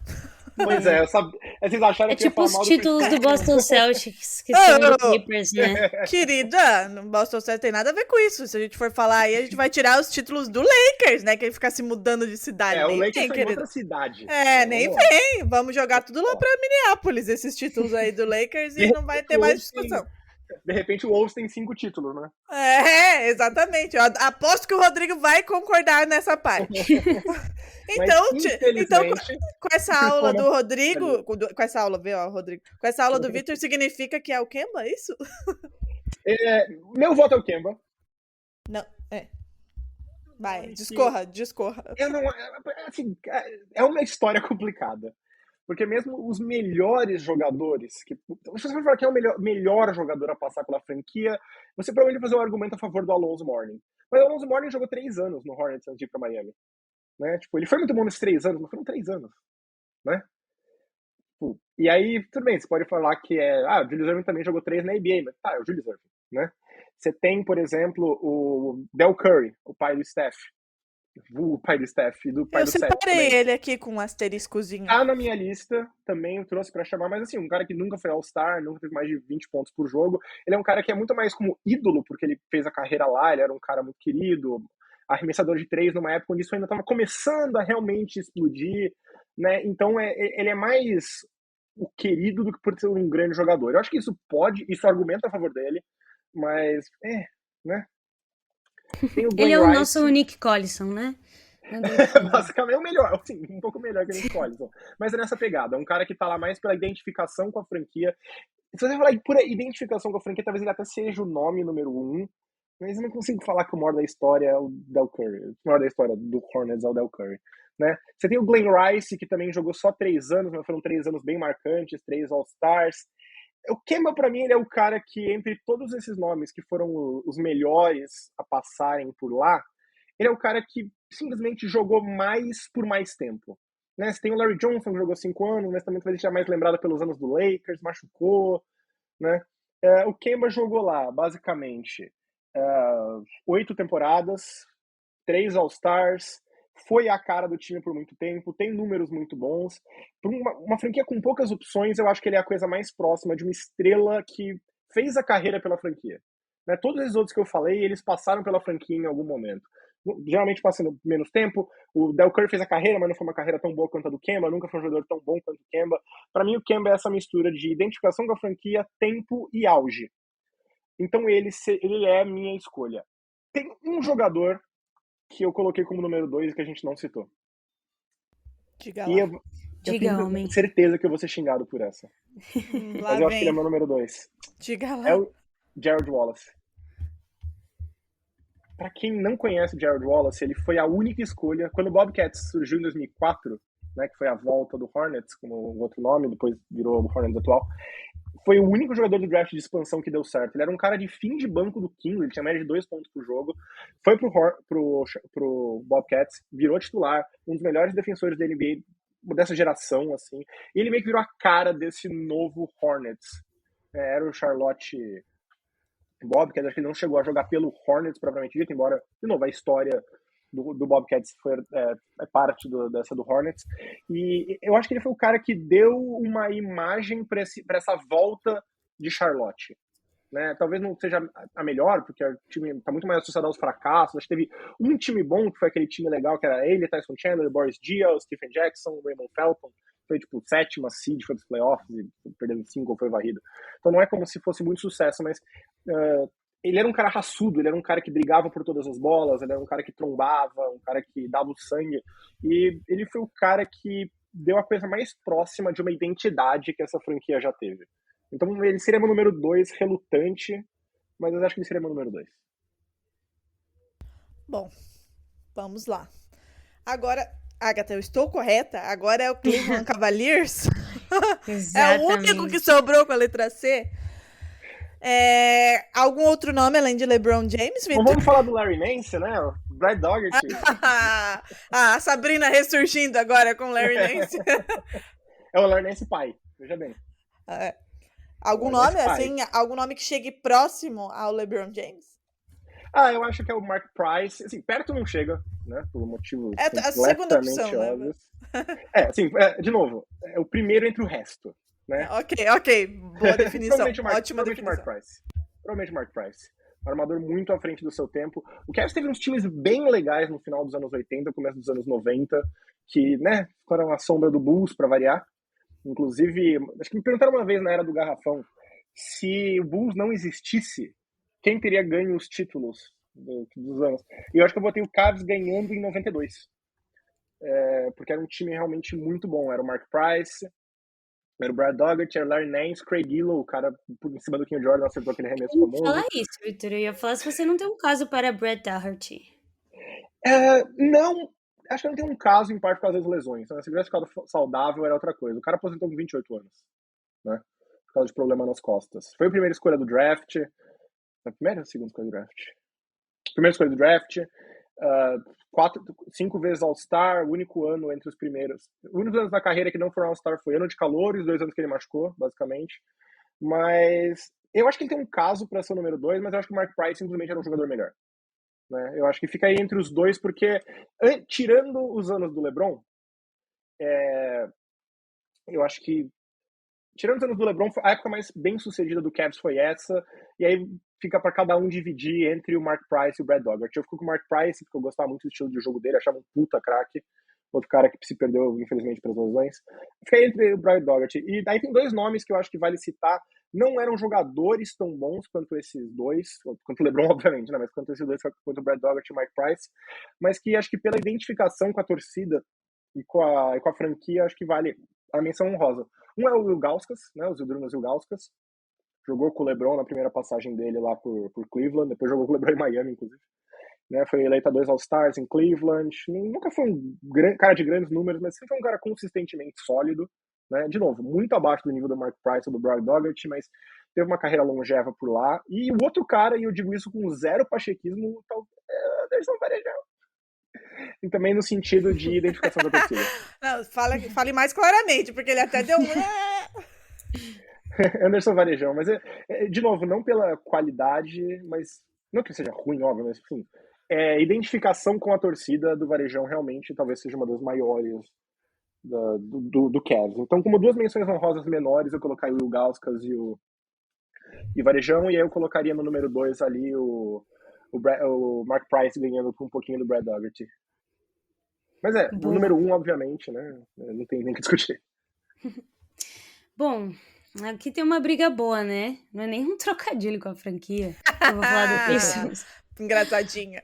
Pois é, eu sabia. Vocês acharam que ia tipo falar os mal do Chris títulos Paul? do Boston Celtics, que são do Clippers, né? Querida, no Boston Celtics tem nada a ver com isso. Se a gente for falar aí, a gente vai tirar os títulos do Lakers, né? Que ele ficar se mudando de cidade. O Nem Lakers vem, foi em querida. outra cidade. Nem vem. Vamos jogar tudo lá pra Minneapolis, esses títulos aí do Lakers, e não vai ter mais discussão. De repente o Wolves tem 5 títulos, né? Exatamente. Eu aposto que o Rodrigo vai concordar nessa parte. Então, Mas, então, infelizmente, com essa aula do como- Rodrigo, com essa aula, viu, ó, Rodrigo? Com essa aula do Vitor, significa que é o Kemba, é isso? meu voto é o Kemba. Não, vai, discorra. Eu não, assim, é uma história complicada. Porque mesmo os melhores jogadores, se você for falar que é o melhor jogador a passar pela franquia, você provavelmente vai fazer um argumento a favor do Alonso Mourning. Mas o Alonso Mourning jogou 3 anos no Hornets antes de ir pra Miami. Né? Tipo, ele foi muito bom nesses 3 anos, mas foram 3 anos. Né? Tipo, e aí, tudo bem, você pode falar que o Julius Erving também jogou 3 na NBA, mas é o Julius Erving. Né? Você tem, por exemplo, o Del Curry, o pai do Steph. O pai do Steph e do pai Eu do Seth separei também. ele aqui com um asteriscozinho. Tá na minha lista, também eu trouxe pra chamar, mas assim, um cara que nunca foi All-Star, nunca teve mais de 20 pontos por jogo. Ele é um cara que é muito mais como ídolo, porque ele fez a carreira lá, ele era um cara muito querido, arremessador de 3 numa época onde isso ainda estava começando a realmente explodir, né? Então ele é mais o querido do que por ser um grande jogador. Eu acho que isso argumenta a favor dele, mas, né? Tem o Ele é Glenn o Rice. nosso Nick Collison, né? Basicamente é o melhor, assim, um pouco melhor que o Nick Collison. Mas é nessa pegada, é um cara que tá lá mais pela identificação com a franquia. Se você falar por identificação com a franquia, talvez ele até seja o nome número 1, mas eu não consigo falar que o maior da história é o Del Curry. O maior da história do Hornets é o Del Curry. Né? Você tem o Glenn Rice, que também jogou só 3 anos, mas foram 3 anos bem marcantes, 3 All-Stars. O Kemba, pra mim, ele é o cara que, entre todos esses nomes que foram os melhores a passarem por lá, ele é o cara que simplesmente jogou mais por mais tempo. Né? Você tem o Larry Johnson, que jogou 5 anos, mas também talvez seja mais lembrado pelos anos do Lakers, machucou. Né? O Kemba jogou lá, basicamente, 8 temporadas, 3 All-Stars, foi a cara do time por muito tempo, tem números muito bons. Para uma franquia com poucas opções, eu acho que ele é a coisa mais próxima de uma estrela que fez a carreira pela franquia. Né? Todos os outros que eu falei, eles passaram pela franquia em algum momento. Geralmente passando menos tempo. O Del Curry fez a carreira, mas não foi uma carreira tão boa quanto a do Kemba, nunca foi um jogador tão bom quanto o Kemba. Para mim, o Kemba é essa mistura de identificação com a franquia, tempo e auge. Então ele é minha escolha. Tem um jogador que eu coloquei como número 2 e que a gente não citou. Diga E lá. eu tenho certeza que eu vou ser xingado por essa. Mas eu acho que ele é meu número 2. Diga lá. É o Gerald Wallace. Pra quem não conhece o Gerald Wallace, ele foi a única escolha. Quando o Bobcats surgiu em 2004, né, que foi a volta do Hornets, como o outro nome, depois virou o Hornets atual, foi o único jogador do draft de expansão que deu certo. Ele era um cara de fim de banco do Kings, ele tinha média de 2 pontos por jogo, foi pro Bobcats, virou titular, um dos melhores defensores da NBA dessa geração, assim, e ele meio que virou a cara desse novo Hornets. Era o Charlotte Bobcats, acho que ele não chegou a jogar pelo Hornets propriamente dito, embora, de novo, a história do Bobcats é parte dessa do Hornets, e eu acho que ele foi o cara que deu uma imagem para essa volta de Charlotte. Né? Talvez não seja a melhor, porque o time está muito mais associado aos fracassos. Acho que teve um time bom, que foi aquele time legal, que era ele, Tyson Chandler, Boris Diaw, Stephen Jackson, Raymond Felton. Foi tipo 7ª seed, foi dos playoffs e perdeu em 5 ou foi varrido. Então não é como se fosse muito sucesso, mas ele era um cara raçudo, ele era um cara que brigava por todas as bolas, ele era um cara que trombava, um cara que dava o sangue, e ele foi o cara que deu a coisa mais próxima de uma identidade que essa franquia já teve. Então ele seria meu número 2, relutante, mas eu acho que ele seria meu número 2. Bom, vamos lá. Agora, Agatha, eu estou correta? Agora é o Cleveland Cavaliers? É o único que sobrou com a letra C? Algum outro nome além de LeBron James, Vitor? Vamos falar do Larry Nance, né? O Brad Daugherty. A Sabrina ressurgindo agora com o Larry Nance. É o Larry Nance pai, veja bem. Algum nome, assim, algum nome que chegue próximo ao LeBron James? Eu acho que é o Mark Price. Assim, perto não chega, né? Por motivos a segunda opção, óbvios. Né? De novo, é o primeiro entre o resto, né? Ok. Boa definição. Ótima definição. Provavelmente Mark Price. Um armador muito à frente do seu tempo. O Cavs teve uns times bem legais no final dos anos 80, começo dos anos 90, que, né, ficaram à sombra do Bulls, para variar. Inclusive, acho que me perguntaram uma vez na era do Garrafão se o Bulls não existisse, quem teria ganho os títulos dos anos? E eu acho que eu botei o Cavs ganhando em 92. Porque era um time realmente muito bom. Era o Mark Price, era o Brad Dougherty, era o Larry Nance, Craig Gillow, o cara por em cima do King Jordan acertou aquele arremesso Eu ia famoso. falar isso, Victor. Eu ia falar se você não tem um caso para Brad Daugherty. Não, acho que não tem um caso em parte por causa das lesões. Né? Se ele tivesse ficado saudável, era outra coisa. O cara aposentou com 28 anos, né? Por causa de problema nas costas. Foi a primeira escolha do draft. A primeira ou a segunda escolha do draft? Primeira escolha do draft. 5 vezes All-Star, o único ano entre os primeiros. Os únicos anos da carreira que não foram All-Star foi ano de calor e os 2 anos que ele machucou, basicamente. Mas eu acho que ele tem um caso para ser o número 2, mas eu acho que o Mark Price simplesmente era um jogador melhor. Né? Eu acho que fica aí entre os dois, porque tirando os anos do LeBron, eu acho que tirando os anos do LeBron, a época mais bem sucedida do Cavs foi essa, e aí fica para cada um dividir entre o Mark Price e o Brad Dougherty. Eu fico com o Mark Price, porque eu gostava muito do estilo de jogo dele, achava um puta craque, outro cara que se perdeu, infelizmente, pelas lesões. Fica entre o Brad Dougherty. E daí tem 2 nomes que eu acho que vale citar, não eram jogadores tão bons quanto esses dois, quanto o LeBron, obviamente, né? Mas quanto esses dois, quanto o Brad Dougherty e o Mike Price, mas que acho que pela identificação com a torcida e com a franquia, acho que vale a menção honrosa. Um é o Ilgauskas, né? O Zydrunas Ilgauskas. Jogou com o LeBron na primeira passagem dele lá por Cleveland, depois jogou com o LeBron em Miami, inclusive. Né? Foi eleito a 2 All-Stars em Cleveland. Nunca foi um cara de grandes números, mas sempre foi um cara consistentemente sólido. Né? De novo, muito abaixo do nível do Mark Price ou do Brad Dougherty, mas teve uma carreira longeva por lá. E o outro cara, e eu digo isso com zero pachequismo, é Anderson Varejão. E também no sentido de identificação da torcida. Não, fale mais claramente, porque ele até deu. Anderson Varejão, mas de novo, não pela qualidade, mas não que seja ruim, óbvio, mas enfim, identificação com a torcida do Varejão realmente talvez seja uma das maiores do Cavs. Então, como 2 menções honrosas menores, eu colocaria o Ilgauskas e Varejão, e aí eu colocaria no número 2 ali o Mark Price ganhando com um pouquinho do Brad Dougherty. Mas o número 1, obviamente, né? Não tem nem que discutir. Bom, aqui tem uma briga boa, né? Não é nem um trocadilho com a franquia. Eu vou falar depois. Engraçadinha.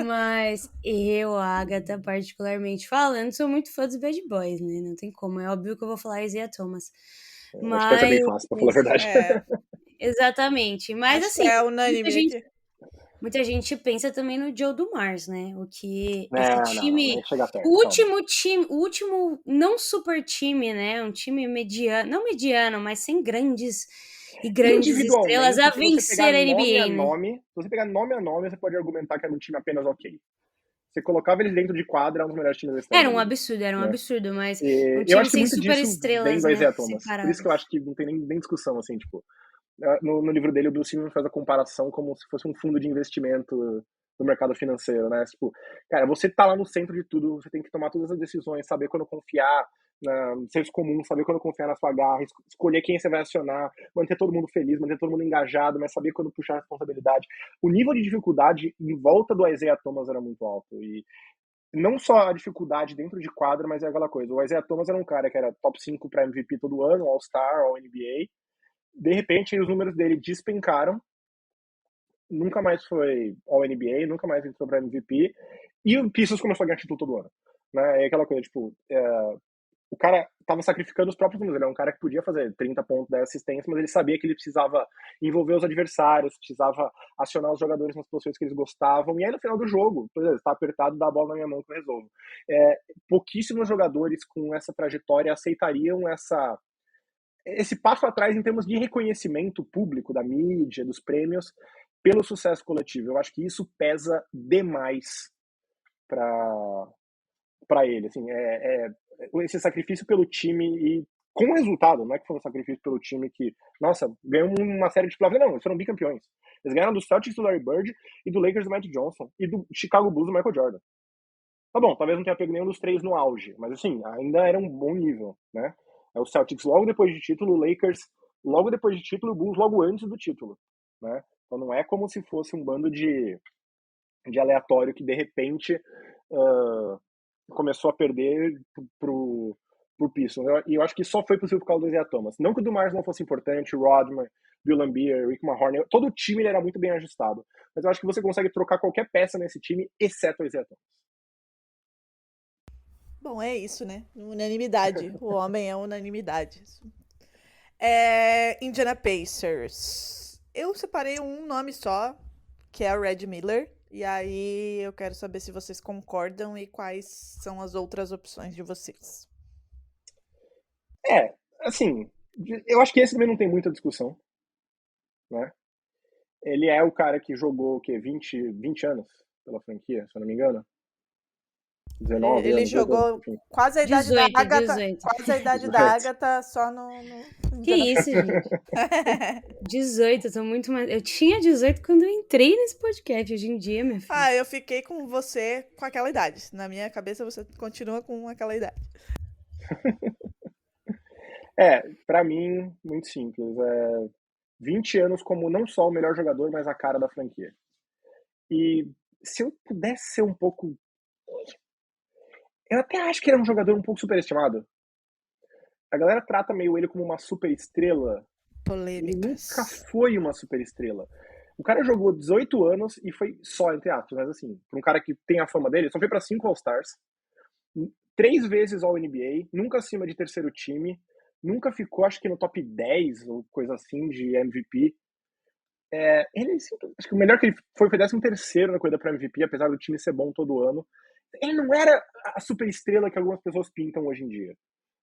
Mas eu, Agatha, particularmente falando, sou muito fã dos Bad Boys, né? Não tem como. É óbvio que eu vou falar Isaiah Thomas. Mas... Acho que essa é bem fácil, pra falar a verdade. Exatamente. Mas Acho assim, que é unânime aqui. muita gente pensa também no Joe Dumars, né? O que Não, esse time, não chega perto, o último não super time, né? Um time mediano, não mediano, mas sem grandes estrelas a vencer a NBA, né? Se você pegar nome a nome, você pode argumentar que era um time apenas ok. Você colocava eles dentro de quadra, um dos melhores times da história. Era um absurdo, mas um eu time acho que sem muito super disso estrelas, vem do né? Isaiah Thomas. Separadas. Por isso que eu acho que não tem nem discussão, assim, tipo... No livro dele, o Bill Simmons faz a comparação como se fosse um fundo de investimento do mercado financeiro, né? Tipo, cara, você tá lá no centro de tudo, você tem que tomar todas as decisões, saber quando confiar no senso comum, saber quando confiar na sua garra, escolher quem você vai acionar, manter todo mundo feliz, manter todo mundo engajado, mas saber quando puxar a responsabilidade. O nível de dificuldade em volta do Isaiah Thomas era muito alto. E não só a dificuldade dentro de quadra, mas é aquela coisa. O Isaiah Thomas era um cara que era top 5 para MVP todo ano, All-Star, All-NBA. De repente, os números dele despencaram. Nunca mais foi All-NBA, nunca mais entrou para MVP. E o Pistons começou a ganhar título todo ano. Né? É aquela coisa, tipo... o cara tava sacrificando os próprios números. Ele é um cara que podia fazer 30 pontos, 10 assistências, mas ele sabia que ele precisava envolver os adversários, precisava acionar os jogadores nas posições que eles gostavam. E aí, no final do jogo, por exemplo, está apertado, dá a bola na minha mão que eu resolvo. Pouquíssimos jogadores com essa trajetória aceitariam esse passo atrás em termos de reconhecimento público da mídia, dos prêmios, pelo sucesso coletivo. Eu acho que isso pesa demais para ele. Assim, esse sacrifício pelo time e com o resultado, não é que foi um sacrifício pelo time que, nossa, ganhou uma série de playoffs. Não, eles foram bicampeões. Eles ganharam do Celtics do Larry Bird e do Lakers do Magic Johnson e do Chicago Bulls do Michael Jordan. Tá bom, talvez não tenha pego nenhum dos 3 no auge, mas assim, ainda era um bom nível, né? É o Celtics logo depois de título, o Lakers logo depois de título, o Bulls logo antes do título, né? Então não é como se fosse um bando de aleatório que de repente começou a perder pro por Pistons. E eu acho que só foi possível por causa do Isaiah Thomas. Não que o DeMar não fosse importante, o Rodman, Bill Laimbeer, Rick Mahorn, todo o time ele era muito bem ajustado. Mas eu acho que você consegue trocar qualquer peça nesse time, exceto o Isaiah Thomas. Bom, é isso, né? Unanimidade. O homem é unanimidade. Indiana Pacers. Eu separei um nome só, que é a Red Miller. E aí eu quero saber se vocês concordam e quais são as outras opções de vocês. Assim, eu acho que esse também não tem muita discussão, né? Ele é o cara que jogou, o quê? 20 anos pela franquia, se eu não me engano. 19 Ele anos, jogou enfim. quase a idade 18, da Agatha. 18. Quase a idade da 18. Agatha, só no Que isso, gente? 18, eu tô muito mais. Eu tinha 18 quando eu entrei nesse podcast. Hoje em dia, minha filha. Ah, eu fiquei com você com aquela idade. Na minha cabeça, você continua com aquela idade. Pra mim, muito simples. 20 anos como não só o melhor jogador, mas a cara da franquia. E se eu pudesse ser um pouco... Eu até acho que ele é um jogador um pouco superestimado. A galera trata meio ele como uma superestrela. Ele Polêmicas. nunca foi uma superestrela. O cara jogou 18 anos e foi só, entre aspas, mas assim, pra um cara que tem a fama dele, só foi pra 5 All-Stars, 3 vezes All-NBA, nunca acima de terceiro time, nunca ficou, acho que no top 10 ou coisa assim, de MVP. Acho que o melhor que ele foi 13º na corrida pra MVP, apesar do time ser bom todo ano. Ele não era a superestrela que algumas pessoas pintam hoje em dia,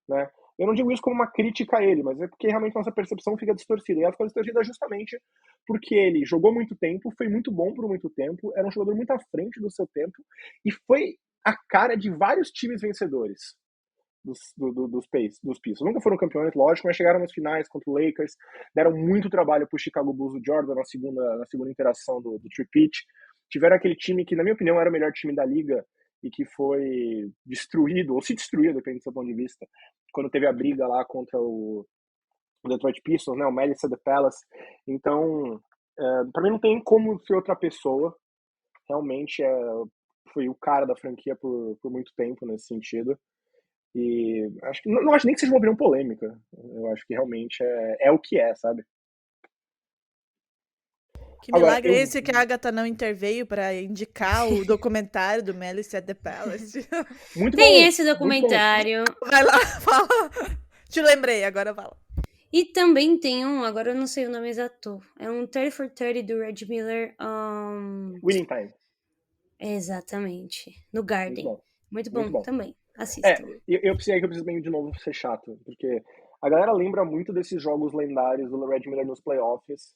né? Eu não digo isso como uma crítica a ele, mas é porque realmente nossa percepção fica distorcida. E ela fica distorcida justamente porque ele jogou muito tempo, foi muito bom por muito tempo, era um jogador muito à frente do seu tempo e foi a cara de vários times vencedores dos Pistons. Nunca foram campeões, lógico, mas chegaram nas finais contra o Lakers, deram muito trabalho pro Chicago Bulls do Jordan na segunda interação do Tripit. Tiveram aquele time que, na minha opinião, era o melhor time da liga e que foi destruído, ou se destruiu, depende do seu ponto de vista, quando teve a briga lá contra o Detroit Pistons, né, o Malice at the Palace. Então, pra mim não tem como ser outra pessoa. Realmente foi o cara da franquia por muito tempo nesse sentido. E não acho nem que seja uma opinião polêmica. Eu acho que realmente é o que é, sabe? Que milagre é esse que a Agatha não interveio pra indicar o documentário do Malice at the Palace? Muito Tem bom, esse documentário. Vai lá, fala. Te lembrei, agora fala. E também tem um, agora eu não sei o nome exato. É um 30 for 30 do Red Miller. Winning Time. Exatamente. No Garden. Muito bom, Muito bom. também. Assistam. Eu preciso bem de novo ser chato, porque a galera lembra muito desses jogos lendários do Red Miller nos playoffs,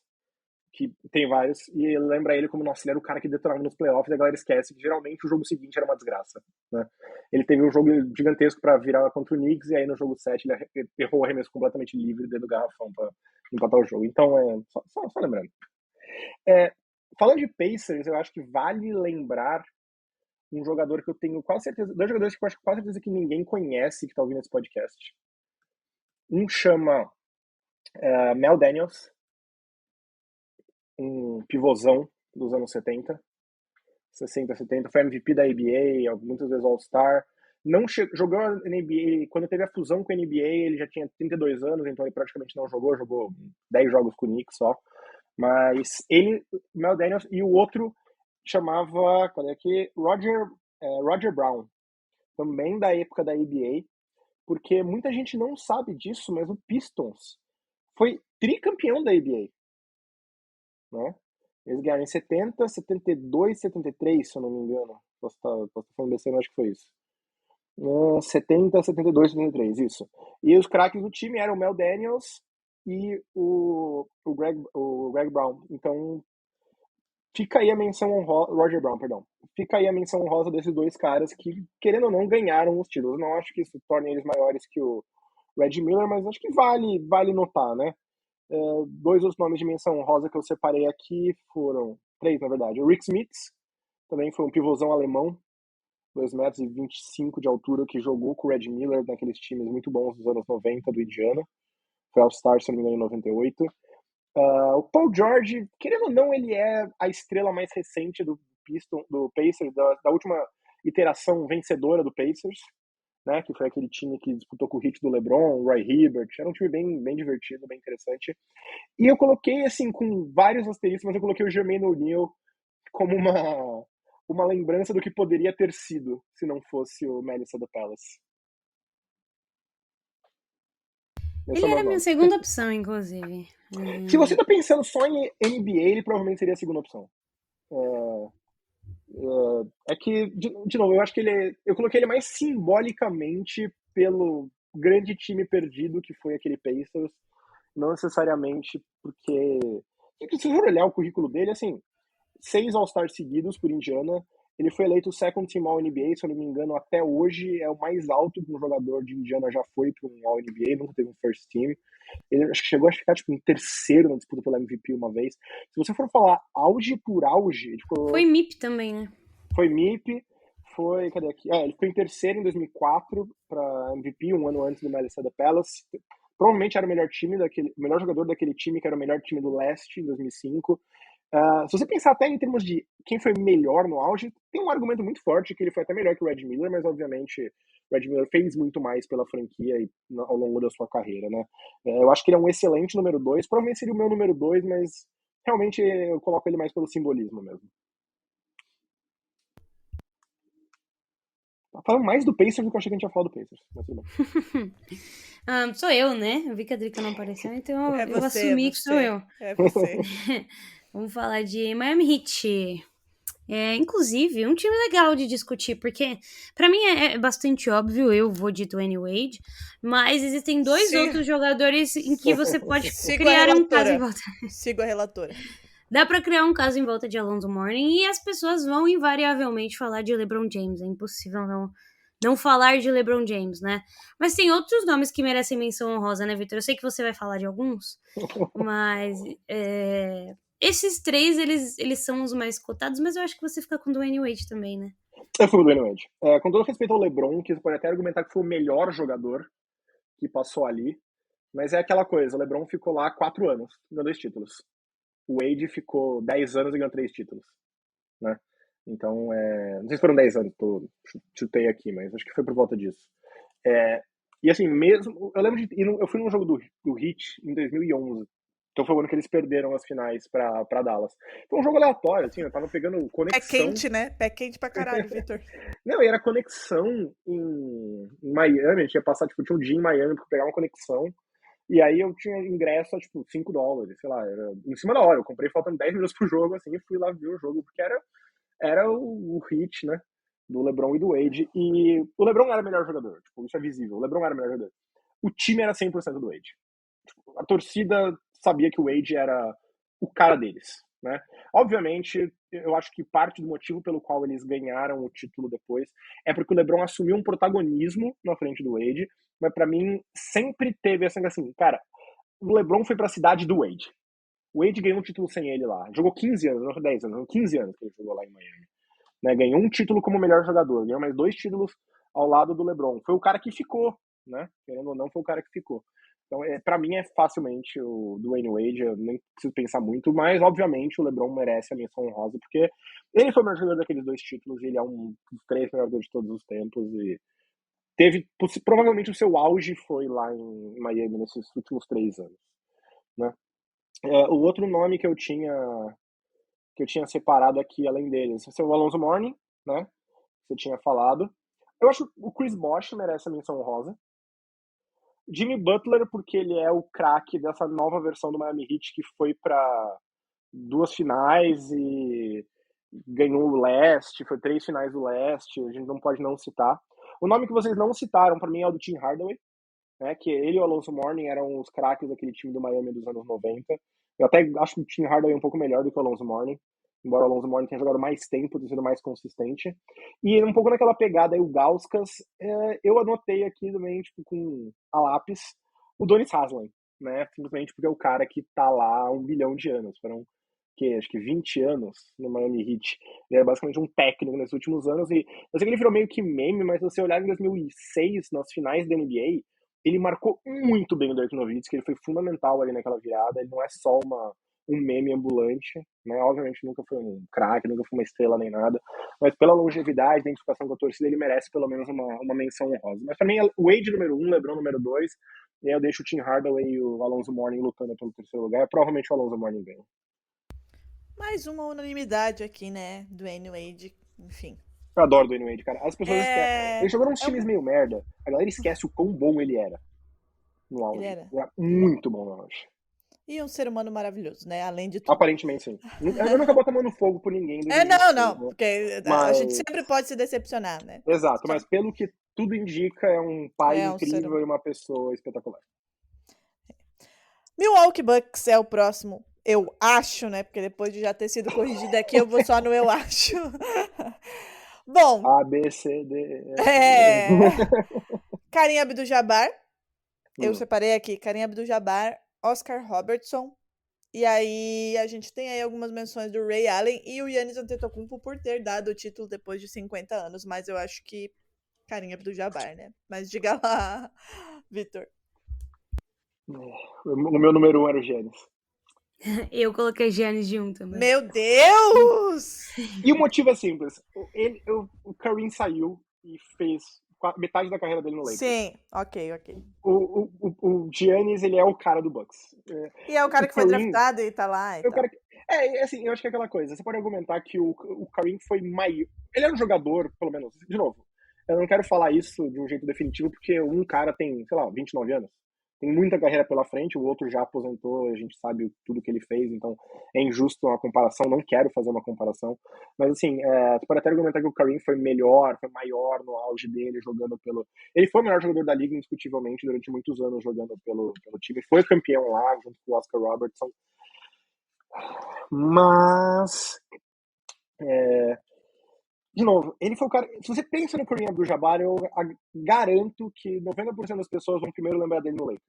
que tem vários, e lembra ele como, nossa, ele era o cara que detonava nos playoffs, e a galera esquece que geralmente o jogo seguinte era uma desgraça, né? Ele teve um jogo gigantesco pra virar contra o Knicks, e aí no jogo 7 ele errou o arremesso completamente livre dentro do garrafão pra empatar o jogo. Então, só lembrando. Falando de Pacers, eu acho que vale lembrar um jogador que eu tenho quase certeza, 2 jogadores que eu acho quase certeza que ninguém conhece que tá ouvindo esse podcast. Um chama Mel Daniels, um pivôzão dos anos 60, 70, foi MVP da NBA, muitas vezes All-Star. Não jogou na NBA, quando teve a fusão com a NBA, ele já tinha 32 anos, então ele praticamente não jogou 10 jogos com o Knicks só. Mas ele, Mel Daniels, e o outro chamava, cadê aqui? Roger Brown, também da época da NBA, porque muita gente não sabe disso, mas o Pistons foi tricampeão da NBA, né? Eles ganharam em 70, 72, 73, se eu não me engano. Posso estar falando besteira, acho que foi isso. 70, 72, 73, isso. E os craques do time eram o Mel Daniels e o Greg Brown. Então, fica aí a menção honrosa... Roger Brown, perdão. Fica aí a menção honrosa desses 2 caras que, querendo ou não, ganharam os títulos. Não acho que isso torne eles maiores que o Red Miller, mas acho que vale notar, né? 2 outros nomes de menção honrosa que eu separei aqui foram... 3, na verdade. O Rick Smith, também foi um pivôzão alemão, 2,25 metros de altura, que jogou com o Red Miller naqueles times muito bons dos anos 90 do Indiana. Foi All-Star, se não me engano, em 98. O Paul George, querendo ou não, ele é a estrela mais recente do Pacers, da última iteração vencedora do Pacers, né? Que foi aquele time que disputou com o Heat do LeBron, o Roy Hibbert. Era um time bem divertido, bem interessante. E eu coloquei, assim, com vários asteriscos, mas eu coloquei o Jermaine O'Neal como uma lembrança do que poderia ter sido se não fosse o Melissa do Palace. Esse Ele é o meu era minha nome. segunda opção, inclusive. Se você tá pensando só em NBA, ele provavelmente seria a segunda opção. É que, de novo, eu acho que eu coloquei ele mais simbolicamente pelo grande time perdido que foi aquele Pacers, não necessariamente porque... Se você for olhar o currículo dele, assim, 6 All-Stars seguidos por Indiana, ele foi eleito o Second Team All-NBA, se eu não me engano, até hoje é o mais alto que um jogador de Indiana já foi para um All-NBA, nunca teve um First Team. Ele acho que chegou a ficar tipo, em terceiro na disputa pela MVP uma vez. Se você for falar auge por auge, Foi MIP também, né? foi MIP, foi... Cadê aqui? Ele ficou em terceiro em 2004 para MVP, um ano antes do Melissa the Palace. Provavelmente era o melhor jogador daquele time, que era o melhor time do leste em 2005. Se você pensar até em termos de quem foi melhor no auge, tem um argumento muito forte que ele foi até melhor que o Red Miller, mas obviamente o Red Miller fez muito mais pela franquia ao longo da sua carreira, né? Eu acho que ele é um excelente número 2, provavelmente seria o meu número 2, mas realmente eu coloco ele mais pelo simbolismo mesmo. Tá falando mais do Pacers do que eu achei que a gente ia falar do Pacers, mas tudo bem. Sou eu, né? Eu vi que a Drica não apareceu, então eu assumi que sou eu. É você. Vamos falar de Miami Heat. Inclusive, um time legal de discutir, porque pra mim é bastante óbvio, eu vou de Dwayne Wade, mas existem dois outros jogadores em que você pode criar um caso em volta. Sigo a relatora. Dá pra criar um caso em volta de Alonzo Mourning e as pessoas vão invariavelmente falar de LeBron James. É impossível não falar de LeBron James, né? Mas tem outros nomes que merecem menção honrosa, né, Victor? Eu sei que você vai falar de alguns, mas esses três, eles são os mais cotados, mas eu acho que você fica com o Dwayne Wade também, né? Eu fui com o Dwayne Wade. Com todo respeito ao LeBron, que você pode até argumentar que foi o melhor jogador que passou ali, mas é aquela coisa, o LeBron ficou lá 4 anos, ganhou 2 títulos. O Wade ficou 10 anos e ganhou 3 títulos, né? Então, não sei se foram 10 anos, chutei aqui, mas acho que foi por volta disso. E assim, mesmo, eu lembro eu fui num jogo do Heat em 2011, então foi o ano que eles perderam as finais pra Dallas. Foi um jogo aleatório, assim, eu tava pegando conexão... Pé quente, né? Pé quente pra caralho, Victor. Não, e era conexão em Miami, a gente ia passar, tipo, tinha um dia em Miami pra pegar uma conexão, e aí eu tinha ingresso a, tipo, $5, sei lá, era em cima da hora, eu comprei faltando 10 minutos pro jogo, assim, e fui lá ver o jogo, porque era o hit, né, do LeBron e do Wade, e o LeBron era o melhor jogador, tipo, isso é visível, o LeBron era o melhor jogador. O time era 100% do Wade. Tipo, a torcida sabia que o Wade era o cara deles, né? Obviamente, eu acho que parte do motivo pelo qual eles ganharam o título depois é porque o LeBron assumiu um protagonismo na frente do Wade, mas pra mim sempre teve essa assim, cara, o LeBron foi pra cidade do Wade. O Wade ganhou um título sem ele lá. Jogou 15 anos, não foi 10 anos, 15 anos que ele jogou lá em Miami. Né? Ganhou um título como melhor jogador, ganhou mais 2 títulos ao lado do LeBron. Foi o cara que ficou, né? Querendo ou não, foi o cara que ficou. Então, pra mim, é facilmente o Dwayne Wade, eu nem preciso pensar muito, mas, obviamente, o LeBron merece a menção honrosa, porque ele foi o melhor jogador daqueles 2 títulos, e ele é um dos 3 melhores de todos os tempos, e teve, provavelmente, o seu auge foi lá em Miami, nesses últimos 3 anos, né? O outro nome que eu tinha separado aqui, além deles, é o Alonzo Mourning, né? Você tinha falado. Eu acho que o Chris Bosh merece a menção honrosa. Jimmy Butler, porque ele é o craque dessa nova versão do Miami Heat que foi para 2 finais e ganhou o leste, foi 3 finais do leste, a gente não pode não citar. O nome que vocês não citaram, para mim, é o do Tim Hardaway, né, que ele e o Alonzo Mourning eram os craques daquele time do Miami dos anos 90. Eu até acho o Tim Hardaway um pouco melhor do que o Alonzo Mourning, embora o Alonzo Mourning tenha jogado mais tempo, tenha sido mais consistente. E um pouco naquela pegada aí, o Gauskas, eu anotei aqui também, tipo, com a lápis, o Donis Haslem, né? Simplesmente porque é o cara que tá lá há 1 bilhão de anos. Foram, acho que 20 anos no Miami Heat. Ele é basicamente um técnico nesses últimos anos. E eu sei que ele virou meio que meme, mas se você olhar em 2006, nas finais da NBA, ele marcou muito bem o Dirk Nowitzki, ele foi fundamental ali naquela virada. Ele não é só um meme ambulante, né? Obviamente nunca foi um craque, nunca foi uma estrela nem nada, mas pela longevidade, identificação com a torcida, ele merece pelo menos uma menção honrosa. Mas pra mim, o Wade número 1, LeBron número 2, e aí eu deixo o Tim Hardaway e o Alonzo Mourning lutando pelo terceiro lugar. Provavelmente o Alonzo Mourning ganha. Mais uma unanimidade aqui, né? Dwayne Wade, enfim. Eu adoro o Dwayne Wade, cara. As pessoas esquecem. Ele jogou uns É times um- meio merda. A galera esquece o quão bom ele era no auge. Ele era. Era muito bom no auge. E um ser humano maravilhoso, né? Além de tudo. Aparentemente, sim. Eu nunca boto a mão no fogo por ninguém. do É, não, 2016, não, né? porque a Mas- gente sempre pode se decepcionar, né? Exato, mas pelo que tudo indica, é um pai É um ser incrível humano. e uma pessoa espetacular. Milwaukee Bucks é o próximo. Eu acho, né? Porque depois de já ter sido corrigido aqui, eu vou só no eu acho. Bom, A, B, C, D, E, F, é... Kareem Abdul-Jabbar. Eu Hum. separei aqui. Kareem Abdul-Jabbar, Oscar Robertson. E aí a gente tem aí algumas menções do Ray Allen e o Giannis Antetokounmpo por ter dado o título depois de 50 anos. Mas eu acho que Kareem Abdul-Jabbar, né? Mas diga lá, Vitor. O meu número 1 era o Giannis. Eu coloquei Giannis de 1 também. Meu Deus! E o motivo é simples. O Kareem saiu e fez metade da carreira dele no Lakers. Sim, ok. O Giannis, ele é o cara do Bucks. E é o cara O que foi Kareem- draftado e tá lá e Eu tal. quero assim, eu acho que é aquela coisa. Você pode argumentar que o Kareem foi maior. Ele era um jogador, pelo menos, de novo. Eu não quero falar isso de um jeito definitivo, porque um cara tem, sei lá, 29 anos. Tem muita carreira pela frente, o outro já aposentou, a gente sabe tudo que ele fez, então é injusto uma comparação, não quero fazer uma comparação. Mas assim, você pode até argumentar que o Kareem foi melhor, foi maior no auge dele, jogando pelo... Ele foi o melhor jogador da liga, indiscutivelmente, durante muitos anos jogando pelo time. Foi campeão lá, junto com o Oscar Robertson. Mas... De novo, ele foi o cara... Se você pensa no Kareem Abdul-Jabbar, eu garanto que 90% das pessoas vão primeiro lembrar dele no Lakers.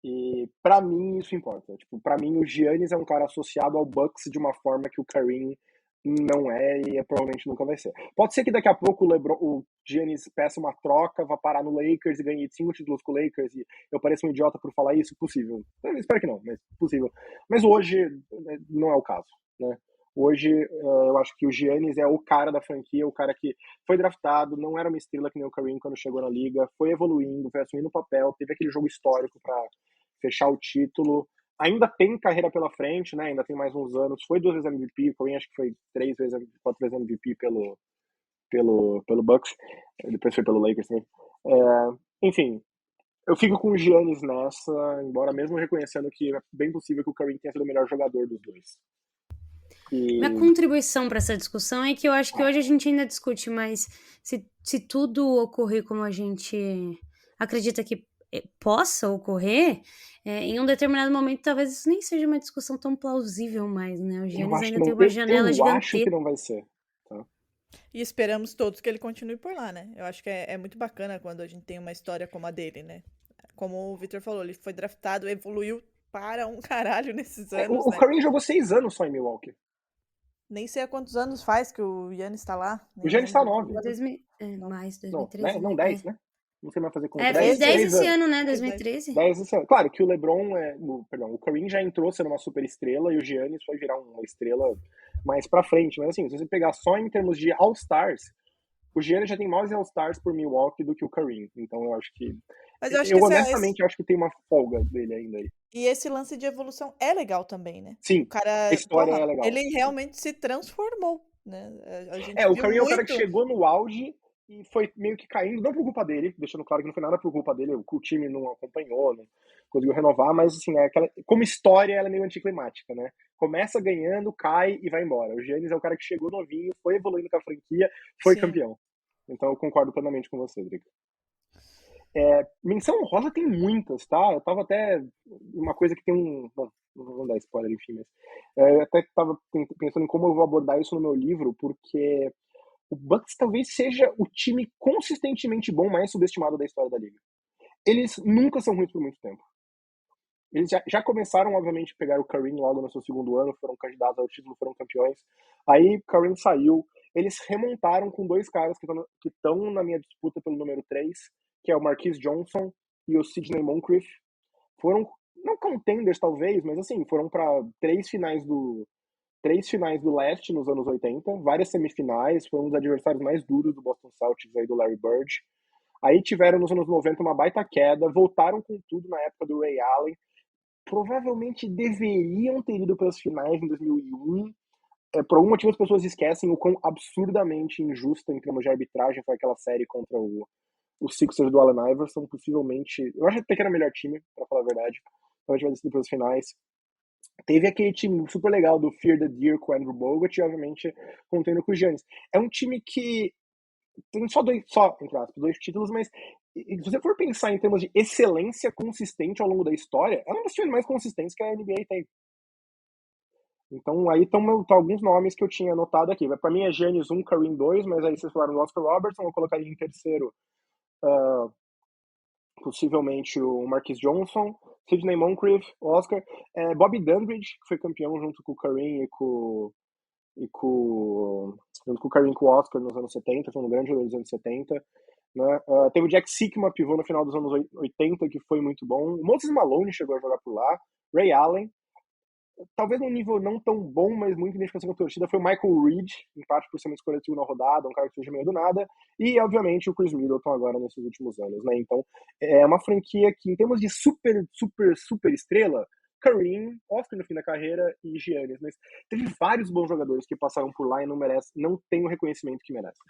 E pra mim isso importa. Tipo, pra mim o Giannis é um cara associado ao Bucks de uma forma que o Kareem não é e provavelmente nunca vai ser. Pode ser que daqui a pouco o Giannis peça uma troca, vá parar no Lakers e ganhe 5 títulos com o Lakers e eu pareço um idiota por falar isso? Possível. Eu espero que não, mas possível. Mas hoje não é o caso, né? Hoje eu acho que o Giannis é o cara da franquia, o cara que foi draftado, não era uma estrela que nem o Kareem quando chegou na liga, foi evoluindo, foi assumindo o papel, teve aquele jogo histórico para fechar o título, ainda tem carreira pela frente, né? Ainda tem mais uns anos, foi 2 vezes MVP, o Kareem acho que foi 4 vezes MVP pelo Bucks, depois foi pelo Lakers também. Enfim, eu fico com o Giannis nessa, embora mesmo reconhecendo que é bem possível que o Kareem tenha sido o melhor jogador dos dois. Minha contribuição para essa discussão é que eu acho que hoje a gente ainda discute, mas se tudo ocorrer como a gente acredita que possa ocorrer, em um determinado momento talvez isso nem seja uma discussão tão plausível mais, né? O Giannis ainda tem uma janela eu acho que gigantesca. não vai ser. Tá? E esperamos todos que ele continue por lá, né? Eu acho que é muito bacana quando a gente tem uma história como a dele, né? Como o Victor falou, ele foi draftado, evoluiu para um caralho nesses anos, O né? Kareem jogou 6 anos só em Milwaukee. Nem sei há quantos anos faz que o Giannis tá lá. O Giannis tá 9. Mais, Não, 2013. não 10, né? Não sei mais fazer conta. Fez 10 esse anos. ano, né? 2013. 10 esse ano. Claro que o LeBron, o Kareem já entrou sendo uma super estrela e o Giannis foi virar uma estrela mais pra frente. Mas assim, se você pegar só em termos de All-Stars, o Giannis já tem mais All-Stars por Milwaukee do que o Kareem. Então eu acho que... Mas eu acho que honestamente acho que tem uma folga dele ainda aí. E esse lance de evolução é legal também, né? Sim, O cara, a história é legal. Ele realmente se transformou, né? A gente o viu Kareem é o cara muito... que chegou no auge e foi meio que caindo, não por culpa dele, deixando claro que não foi nada por culpa dele, o time não acompanhou, não conseguiu renovar, mas assim, como história ela é meio anticlimática, né? Começa ganhando, cai e vai embora. O Giannis é o cara que chegou novinho, foi evoluindo com a franquia, foi campeão. Então eu concordo plenamente com você, Drica. Menção honrosa tem muitas, tá? Eu tava até... Uma coisa que tem Bom, não vou dar spoiler, enfim, mas... eu até tava pensando em como eu vou abordar isso no meu livro, porque o Bucks talvez seja o time consistentemente bom mais subestimado da história da liga. Eles nunca são ruins por muito tempo. Eles já começaram, obviamente, a pegar o Kareem logo no seu segundo ano, foram candidatos ao título, foram campeões. Aí o Kareem saiu, eles remontaram com 2 caras que estão na minha disputa pelo número 3, que é o Marquise Johnson e o Sidney Moncrief. Foram não contenders talvez, mas assim, foram para três finais do leste nos anos 80, várias semifinais, foram um dos adversários mais duros do Boston Celtics aí do Larry Bird. Aí tiveram nos anos 90 uma baita queda, voltaram com tudo na época do Ray Allen. Provavelmente deveriam ter ido para as finais em 2001. Por algum motivo as pessoas esquecem o quão absurdamente injusta em termos de arbitragem foi aquela série contra o Sixers do Allen Iverson. Possivelmente, eu acho até que era o melhor time, pra falar a verdade. Então a gente vai decidir para as finais. Teve aquele time super legal do Fear the Deer com o Andrew Bogut e, obviamente, contendo com o Giannis. É um time que tem entre aspas, 2 títulos, mas se você for pensar em termos de excelência consistente ao longo da história, é um dos times mais consistentes que a NBA tem. Então aí estão alguns nomes que eu tinha anotado aqui. Para mim é Giannis 1, Kareem 2, mas aí vocês falaram do Oscar Robertson, eu colocaria em terceiro possivelmente o Marquise Johnson, Sidney Moncrief, Oscar, Bobby Dandridge, que foi campeão junto com o Kareem junto com o Kareem e com o Oscar nos anos 70, foi um grande jogador dos anos 70. Né? Teve o Jack Sikma, pivô no final dos anos 80, que foi muito bom. O Moses Malone chegou a jogar por lá. Ray Allen, talvez num nível não tão bom, mas muita identificação com a torcida, foi o Michael Reed, em parte por ser uma escolha de segunda rodada, um cara que surgiu meio do nada, e obviamente o Chris Middleton agora nesses últimos anos, né? Então é uma franquia que, em termos de super estrela, Kareem, Oscar no fim da carreira e Giannis, mas teve vários bons jogadores que passaram por lá e não tem o reconhecimento que merecem.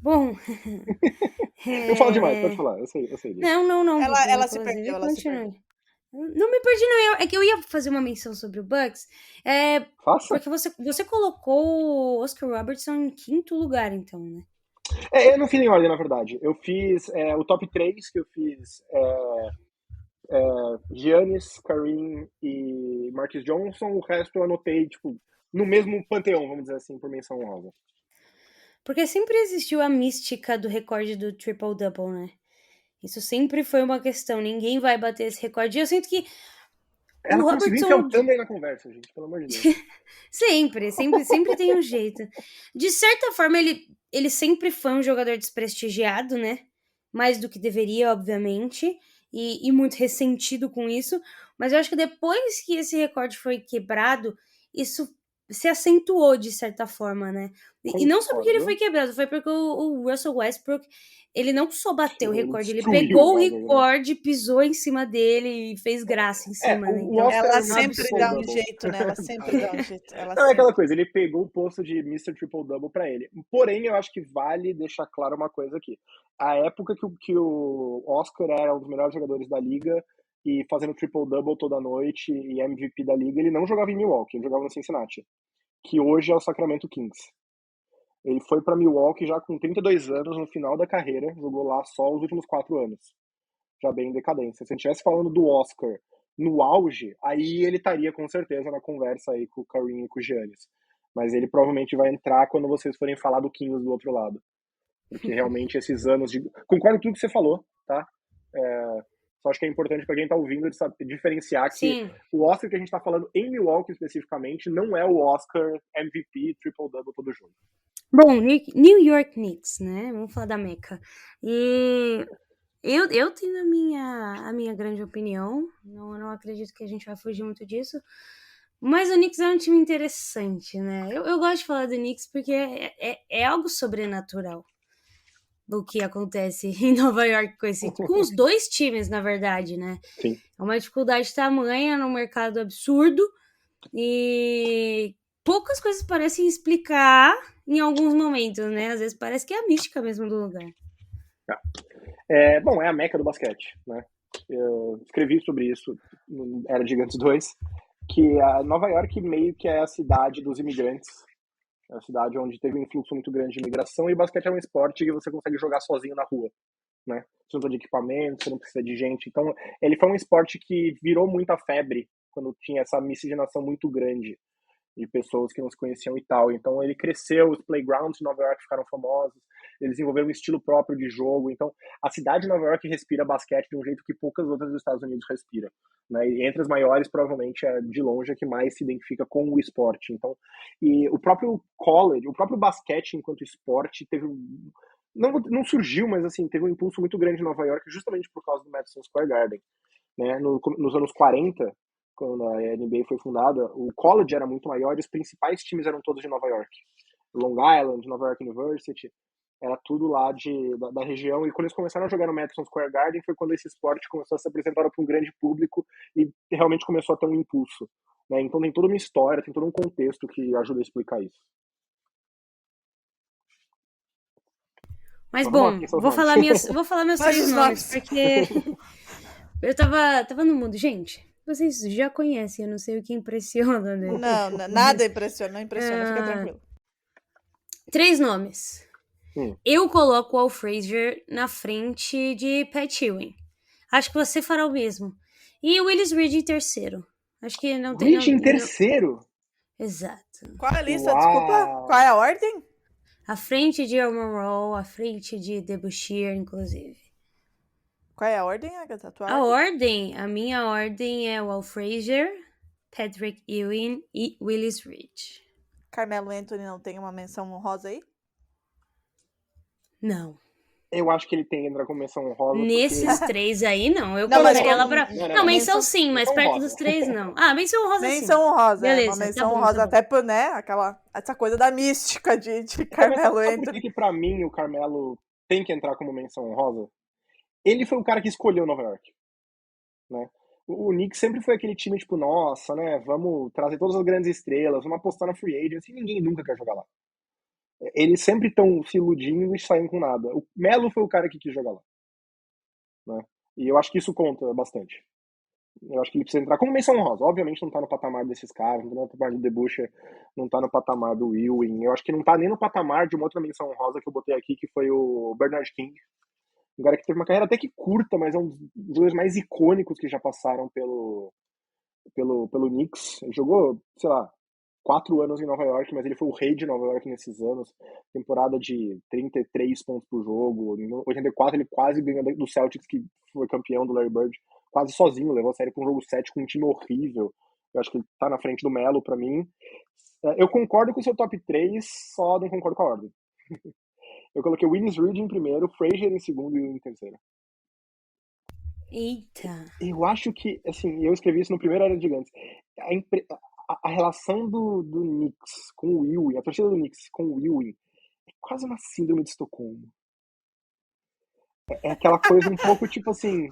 Bom. Eu falo demais, pode falar, eu sei disso. Não. Ela se inclusive, perdeu, ela se continue. perdeu. Não me perdi, não. É que eu ia fazer uma menção sobre o Bucks. Faça. Porque você colocou o Oscar Robertson em quinto lugar, então, né? Eu não fiz em ordem, na verdade. Eu fiz o top 3, que eu fiz Giannis, Kareem e Marquise Johnson. O resto eu anotei, tipo, no mesmo panteão, vamos dizer assim, por menção honrosa. Porque sempre existiu a mística do recorde do triple-double, né? Isso sempre foi uma questão. Ninguém vai bater esse recorde. E eu sinto que Ela o conseguiu enfiar o Robertson... Thunder na conversa, gente, pelo amor de Deus. sempre tem um jeito. De certa forma, ele sempre foi um jogador desprestigiado, né? Mais do que deveria, obviamente. E muito ressentido com isso. Mas eu acho que depois que esse recorde foi quebrado, isso se acentuou de certa forma, né? E não só porque ele foi quebrado, foi porque o Russell Westbrook, ele não só bateu o recorde, ele pegou o recorde, pisou em cima dele e fez graça em cima, né? Então, ela sempre dá um jeito, né? Ela sempre dá um jeito. Não, é aquela coisa, ele pegou o posto de Mr. Triple-Double pra ele. Porém, eu acho que vale deixar claro uma coisa aqui. A época que o Oscar era um dos melhores jogadores da liga e fazendo triple-double toda noite e MVP da liga, ele não jogava em Milwaukee, ele jogava no Cincinnati, que hoje é o Sacramento Kings. Ele foi para Milwaukee já com 32 anos, no final da carreira, jogou lá só os últimos 4 anos, já bem em decadência. Se a gente estivesse falando do Oscar no auge, aí ele estaria com certeza na conversa aí com o Kareem e com o Giannis. Mas ele provavelmente vai entrar quando vocês forem falar do Kings do outro lado. Porque realmente esses anos de... Concordo com tudo que você falou, tá? Só acho que é importante para quem tá ouvindo diferenciar que sim, o Oscar que a gente tá falando em Milwaukee especificamente não é o Oscar MVP triple-double todo jogo. Bom, New York Knicks, né? Vamos falar da Meca. E eu tenho a minha grande opinião. Não acredito que a gente vai fugir muito disso. Mas o Knicks é um time interessante, né? Eu gosto de falar do Knicks porque é algo sobrenatural do que acontece em Nova York com os dois times, na verdade, né? Sim. É uma dificuldade tamanha num mercado absurdo e poucas coisas parecem explicar em alguns momentos, né? Às vezes parece que é a mística mesmo do lugar. Bom, é a meca do basquete, né? Eu escrevi sobre isso no Era Gigantes 2, que a Nova York meio que é a cidade dos imigrantes, é a cidade onde teve um influxo muito grande de imigração, e o basquete é um esporte que você consegue jogar sozinho na rua, né? Você não precisa de equipamento, você não precisa de gente. Então, ele foi um esporte que virou muita febre quando tinha essa miscigenação muito grande de pessoas que não se conheciam e tal. Então ele cresceu, os playgrounds de Nova York ficaram famosos, eles desenvolveram um estilo próprio de jogo. Então a cidade de Nova York respira basquete de um jeito que poucas outras dos Estados Unidos respiram, né? E entre as maiores, provavelmente, é de longe a que mais se identifica com o esporte. Então, e o próprio college, o próprio basquete enquanto esporte não surgiu, mas assim, teve um impulso muito grande em Nova York justamente por causa do Madison Square Garden, né? Nos anos 40, quando a NBA foi fundada, o college era muito maior e os principais times eram todos de Nova York. Long Island, Nova York University, era tudo lá da região. E quando eles começaram a jogar no Madison Square Garden foi quando esse esporte começou a se apresentar para um grande público e realmente começou a ter um impulso, né? Então tem toda uma história, tem todo um contexto que ajuda a explicar isso. Mas Vamos lá, bom, quem são os vou falar nomes? meus Faz 3 os nomes, nomes. porque eu tava no mundo. Gente, vocês já conhecem, eu não sei o que impressiona, né? Não, nada impressiona, não impressiona, fica Ah, tranquilo. 3 nomes. Hum. Eu coloco o Al Frazier na frente de Pat Ewing. Acho que você fará o mesmo. E o Willis Reed em terceiro. Acho que não tem... Reed em terceiro? Exato. Qual é a lista? Desculpa, qual é a ordem? À frente de Elmer Roll, à frente de Debusschere, inclusive. Qual é a ordem, Agatha? A minha ordem é o Al Frazier, Patrick Ewing e Willis Reed. Carmelo Anthony não tem uma menção honrosa aí? Não. Eu acho que ele tem que entrar com menção honrosa. Nesses 3 aí, não. Eu Não, mas colocaria ela como- pra... Não, Não, menção menção- sim, mas menção perto honrosa. dos 3, não. Ah, menção honrosa sim. Menção honrosa, Beleza, uma menção tá bom, honrosa, tá bom. até por, né, essa coisa da mística de Carmelo Sabe por Anthony. que pra mim o Carmelo tem que entrar como menção honrosa? Ele foi o cara que escolheu Nova York, né? O Knicks sempre foi aquele time tipo, nossa, né, vamos trazer todas as grandes estrelas, vamos apostar na free agency, e ninguém nunca quer jogar lá. Eles sempre estão se iludindo e saindo com nada. O Melo foi o cara que quis jogar lá, né? E eu acho que isso conta bastante. Eu acho que ele precisa entrar como menção honrosa. Obviamente não tá no patamar desses caras, não tá no patamar do Debusschere, não tá no patamar do Ewing. Eu acho que não tá nem no patamar de uma outra menção honrosa que eu botei aqui, que foi o Bernard King. Um cara que teve uma carreira até que curta, mas é um dos jogadores mais icônicos que já passaram pelo Knicks. Ele jogou, sei lá, 4 anos em Nova York, mas ele foi o rei de Nova York nesses anos. Temporada de 33 pontos por jogo. Em 84 ele quase ganhou do Celtics, que foi campeão do Larry Bird, quase sozinho, levou a série para um jogo 7 com um time horrível. Eu acho que ele tá na frente do Melo pra mim. Eu concordo com o seu top 3, só não concordo com a ordem. Eu coloquei o Willis Reed em primeiro, Frazier em segundo e em terceiro. Eita. Eu acho que, assim, eu escrevi isso no primeiro Era de Gigantes. A relação do Knicks com o Ewing, a torcida do Knicks com o Ewing, é quase uma síndrome de Estocolmo. É aquela coisa um pouco tipo assim,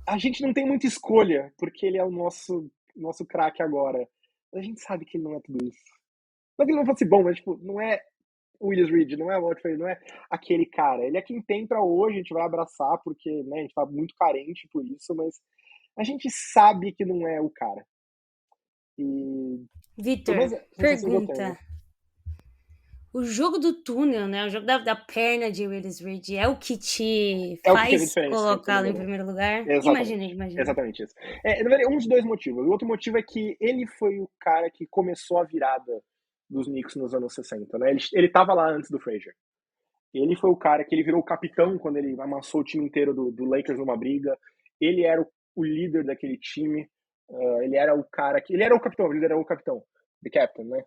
a gente não tem muita escolha, porque ele é o nosso craque agora. A gente sabe que ele não é tudo isso. Não é que ele não fosse bom, mas tipo, não é o Willis Reed, não é o Walt Frazier, não é aquele cara. Ele é quem tem pra hoje, a gente vai abraçar, porque, né, a gente tá muito carente por isso, mas a gente sabe que não é o cara. E... Vitor, pergunta. O jogo do túnel, né? O jogo da perna de Willis Reed é o que te faz colocá-lo em primeiro lugar? Exatamente. Imagina. Exatamente isso. Um dos dois motivos. O outro motivo é que ele foi o cara que começou a virada dos Knicks nos anos 60, né? Ele tava lá antes do Frazier. Ele foi o cara que ele virou o capitão quando ele amassou o time inteiro do Lakers numa briga. Ele era o líder daquele time. Ele era o cara que... Ele era o capitão, ele era o capitão. The captain, né?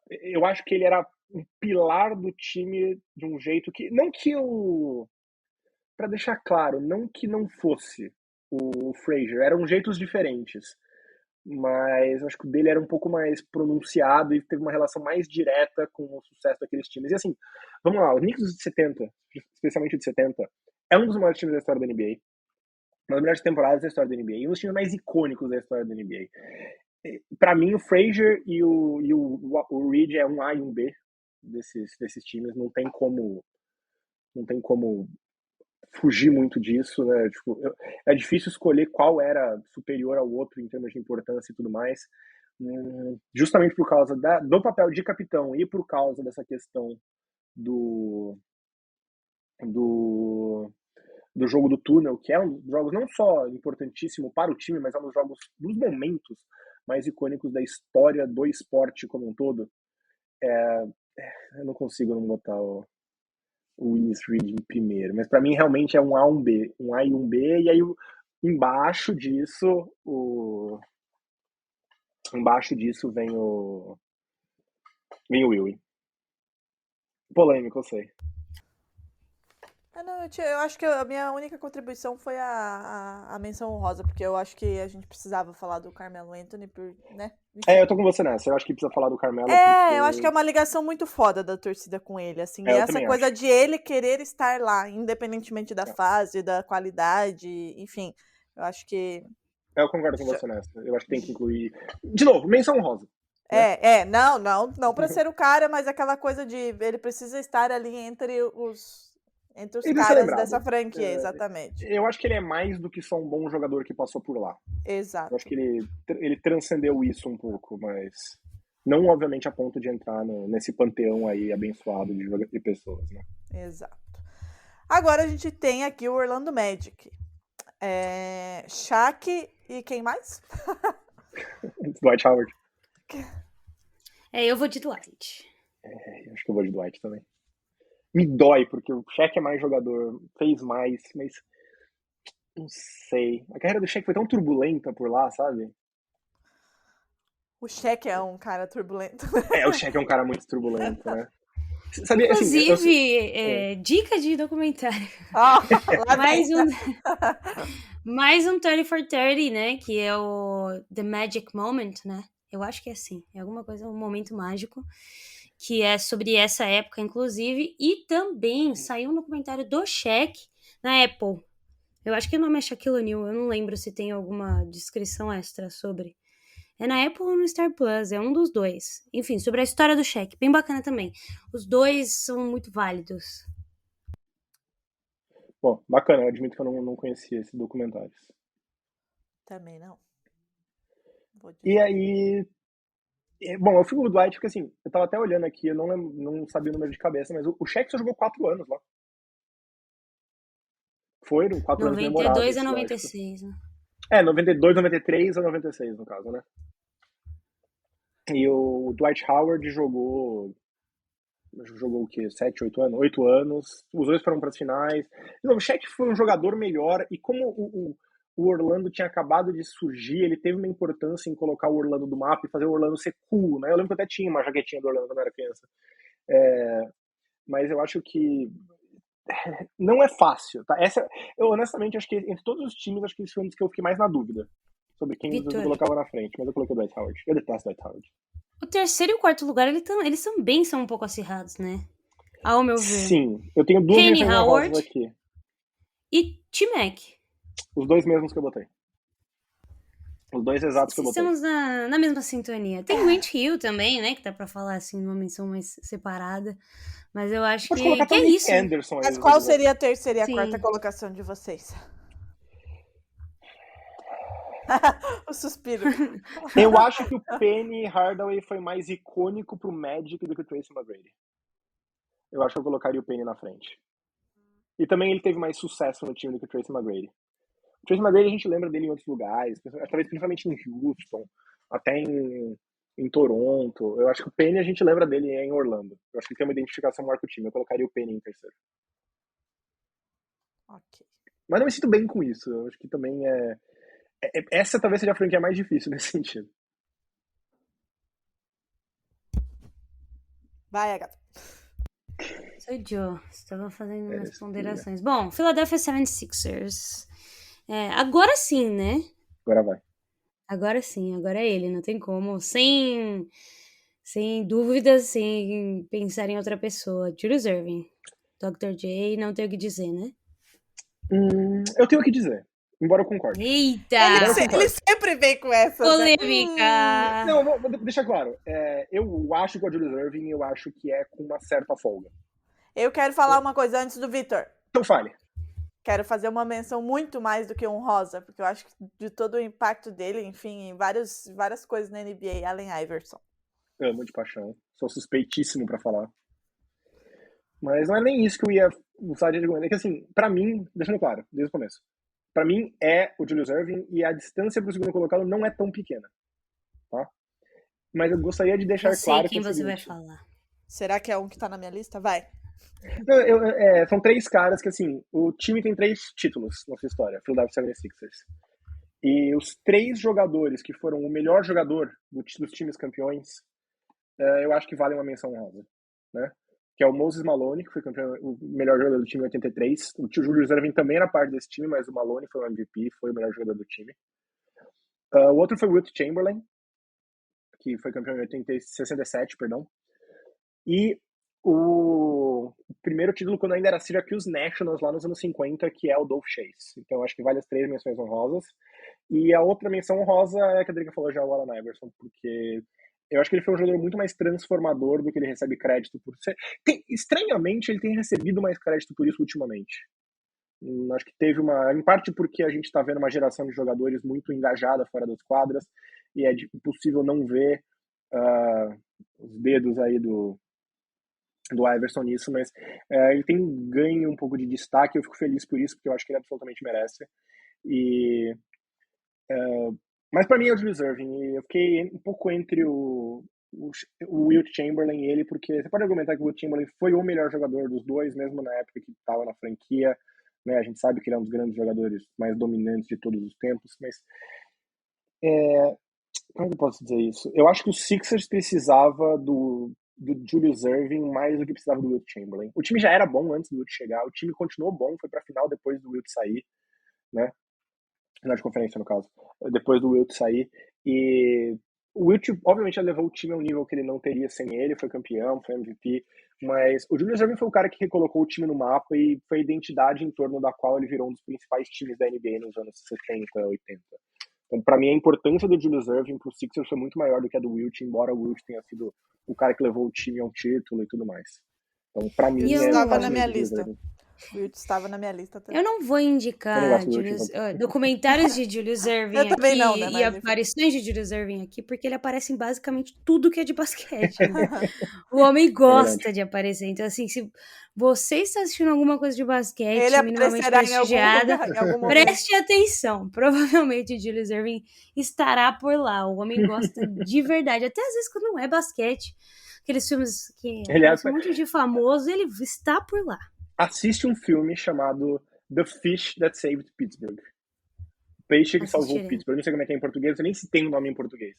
Eu acho que ele era um pilar do time de um jeito que... Não que o... Pra deixar claro, não que não fosse o Frazier. Eram jeitos diferentes. Mas acho que o dele era um pouco mais pronunciado e teve uma relação mais direta com o sucesso daqueles times. E assim, vamos lá, o Knicks de 70, especialmente o de 70, é um dos maiores times da história da NBA. Uma das melhores temporadas da história da NBA. E um dos times mais icônicos da história da NBA. Pra mim, o Frazier e o Reed é um A e um B desses times. Não tem como fugir muito disso, né? Tipo, é difícil escolher qual era superior ao outro em termos de importância e tudo mais, justamente por causa do papel de capitão e por causa dessa questão do jogo do túnel, que é um dos jogos não só importantíssimo para o time, mas é um dos momentos mais icônicos da história do esporte como um todo. Eu não consigo não botar o Willis Reed em primeiro, mas para mim realmente é um A, um B, um A e um B, e aí embaixo disso vem o Ewing. Polêmico, eu sei. Não, eu acho que a minha única contribuição foi a menção honrosa, porque eu acho que a gente precisava falar do Carmelo Anthony, né? Enfim. Eu tô com você nessa. Eu acho que precisa falar do Carmelo. Eu acho que é uma ligação muito foda da torcida com ele, assim. E eu essa também coisa acho. de ele querer estar lá, independentemente da fase, da qualidade, enfim. Eu acho que. Eu concordo com você nessa. Eu acho que tem que incluir. De novo, menção honrosa. Não pra ser o cara, mas aquela coisa de ele precisa estar ali entre os Ele precisa ser caras lembrado. dessa franquia, exatamente. Eu acho que ele é mais do que só um bom jogador que passou por lá. Exato. Eu acho que ele transcendeu isso um pouco, mas não obviamente a ponto de entrar nesse panteão aí abençoado de pessoas, né? Exato. Agora a gente tem aqui o Orlando Magic. Shaq e quem mais? Dwight Howard. Eu vou de Dwight. Acho que eu vou de Dwight também. Me dói, porque o Shaq é mais jogador, fez mais, mas não sei. A carreira do Shaq foi tão turbulenta por lá, sabe? O Shaq é um cara turbulento. O Shaq é um cara muito turbulento, né? Sabia, Inclusive, assim, dica de documentário. Mais um 30 for 30, né? Que é o The Magic Moment, né? Eu acho que é assim. É alguma coisa, um momento mágico. Que é sobre essa época, inclusive. E também saiu um documentário do Shaq na Apple. Eu acho que o nome é Shaquille O'Neal. Eu não lembro se tem alguma descrição extra sobre. É na Apple ou no Star Plus, é um dos dois. Enfim, sobre a história do Shaq, bem bacana também. Os dois são muito válidos. Bom, bacana, eu admito que eu não conhecia esse documentário. Também não. E aí... Bom, eu fico com o Dwight porque, assim, eu tava até olhando aqui, eu não sabia o número de cabeça, mas o Shaq só jogou 4 anos lá. Foram 4 anos memoráveis. 92 a 96, né? 92, 93 a 96, no caso, né? E o Dwight Howard jogou o quê? 7, 8 anos? 8 anos. Os dois foram para as finais. O Shaq foi um jogador melhor e como o Orlando tinha acabado de surgir, ele teve uma importância em colocar o Orlando do mapa e fazer o Orlando ser cool, né? Eu lembro que eu até tinha uma jaquetinha do Orlando quando eu era criança. Mas eu acho que não é fácil, tá? Eu honestamente acho que entre todos os times, acho que esse foi um dos que eu fiquei mais na dúvida sobre quem eu colocava na frente, mas eu coloquei o Dwight Howard. Eu detesto o Dwight Howard. O terceiro e o quarto lugar, eles também são um pouco acirrados, né? Ao meu ver. Sim, eu tenho duas Penny Howard aqui. E T-Mac. Os dois mesmos que eu botei. Os dois exatos que eu botei. Estamos na mesma sintonia. Tem Grant Hill também, né? Que dá pra falar assim, numa menção mais separada. Mas eu acho que é isso. Anderson Mas qual seria a terceira e a quarta colocação de vocês? O suspiro. Eu acho que o Penny Hardaway foi mais icônico pro Magic do que o Tracy McGrady. Eu acho que eu colocaria o Penny na frente. E também ele teve mais sucesso no time do que o Tracy McGrady. O Tracy McGrady a gente lembra dele em outros lugares, talvez principalmente em Houston, até em Toronto. Eu acho que o Penny a gente lembra dele em Orlando. Eu acho que tem uma identificação maior com o time. Eu colocaria o Penny em terceiro. Ok. Mas não me sinto bem com isso. Eu acho que também essa talvez seja a franquia mais difícil nesse sentido. Vai, Agatha. Sou Joe. Estava fazendo umas ponderações. Bom, Philadelphia 76ers. Agora sim, né? Agora vai. Agora sim, agora é ele. Não tem como. Sem dúvidas, sem pensar em outra pessoa. Julius Erving. Dr. J, não tenho o que dizer, né? Eu tenho o que dizer. Embora eu concorde. Eita! Ele sempre vem com essa. Polêmica! Não, vou deixar claro. Eu acho que é o Julius Erving, eu acho que é com uma certa folga. Eu quero falar uma coisa antes do Vitor. Então fale. Quero fazer uma menção muito mais do que honrosa, porque eu acho que de todo o impacto dele, enfim, em várias coisas na NBA, Allen Iverson. Amo de paixão. Sou suspeitíssimo pra falar. Mas não é nem isso que eu ia usar de argumento. É que assim, pra mim, deixando claro, desde o começo, pra mim é o Julius Erving e a distância pro segundo colocado não é tão pequena. Tá? Mas eu gostaria de deixar claro quem que você vai falar. Será que é um que tá na minha lista? Vai. Não, são 3 caras que, assim, o time tem 3 títulos na sua história, Philadelphia 76ers. E os 3 jogadores que foram o melhor jogador dos times campeões, eu acho que valem uma menção honrosa, né? que é o Moses Malone, que foi campeão, o melhor jogador do time em 83. O tio Julius Erving também era parte desse time, mas o Malone foi o MVP, foi o melhor jogador do time. O outro foi o Wilt Chamberlain, que foi campeão em 67, perdão. E o primeiro título quando ainda era Syracuse Nationals, lá nos anos 50, que é o Dolph Chase. Então acho que vale as 3 menções honrosas. E a outra menção honrosa é a que a Drica falou já, o Allen Iverson, porque eu acho que ele foi um jogador muito mais transformador do que ele recebe crédito por ser. Estranhamente, ele tem recebido mais crédito por isso ultimamente. Acho que teve em parte porque a gente está vendo uma geração de jogadores muito engajada fora das quadras, e é impossível não ver os dedos aí do Iverson nisso, mas ele tem ganho um pouco de destaque, eu fico feliz por isso, porque eu acho que ele absolutamente merece. Mas para mim é o Julius Erving, e eu fiquei um pouco entre o Wilt Chamberlain e ele, porque você pode argumentar que o Wilt Chamberlain foi o melhor jogador dos dois, mesmo na época que estava na franquia, né? A gente sabe que ele é um dos grandes jogadores mais dominantes de todos os tempos, mas como eu posso dizer isso? Eu acho que o Sixers precisava do Julius Erving mais do que precisava do Wilt Chamberlain. O time já era bom antes do Wilt chegar, o time continuou bom, foi pra final depois do Wilt sair, né? Final de conferência, no caso. Depois do Wilt sair. E o Wilt, obviamente, levou o time a um nível que ele não teria sem ele, foi campeão, foi MVP, mas o Julius Erving foi o cara que recolocou o time no mapa e foi a identidade em torno da qual ele virou um dos principais times da NBA nos anos 70, 80. Então, para mim, a importância do Julius Erving pro Sixers foi muito maior do que a do Wilt, embora o Wilt tenha sido o cara que levou o time a um título e tudo mais. Então, para mim, estava na minha lista. O Wilt estava na minha lista também. Eu não vou indicar documentários de Julius Erving aqui não, né, e aparições de Julius Erving aqui, porque ele aparece em basicamente tudo que é de basquete. Né? O homem gosta de aparecer. Então, assim, se você está assistindo alguma coisa de basquete ele minimamente prestigiada, preste atenção. Provavelmente Julius Erving estará por lá. O homem gosta de verdade. Até às vezes quando não é basquete, aqueles filmes que aparece um monte de famoso, ele está por lá. Assiste um filme chamado The Fish That Saved Pittsburgh. Peixe que salvou Pittsburgh. Eu não sei como é que é em português, eu nem se tem o nome em português.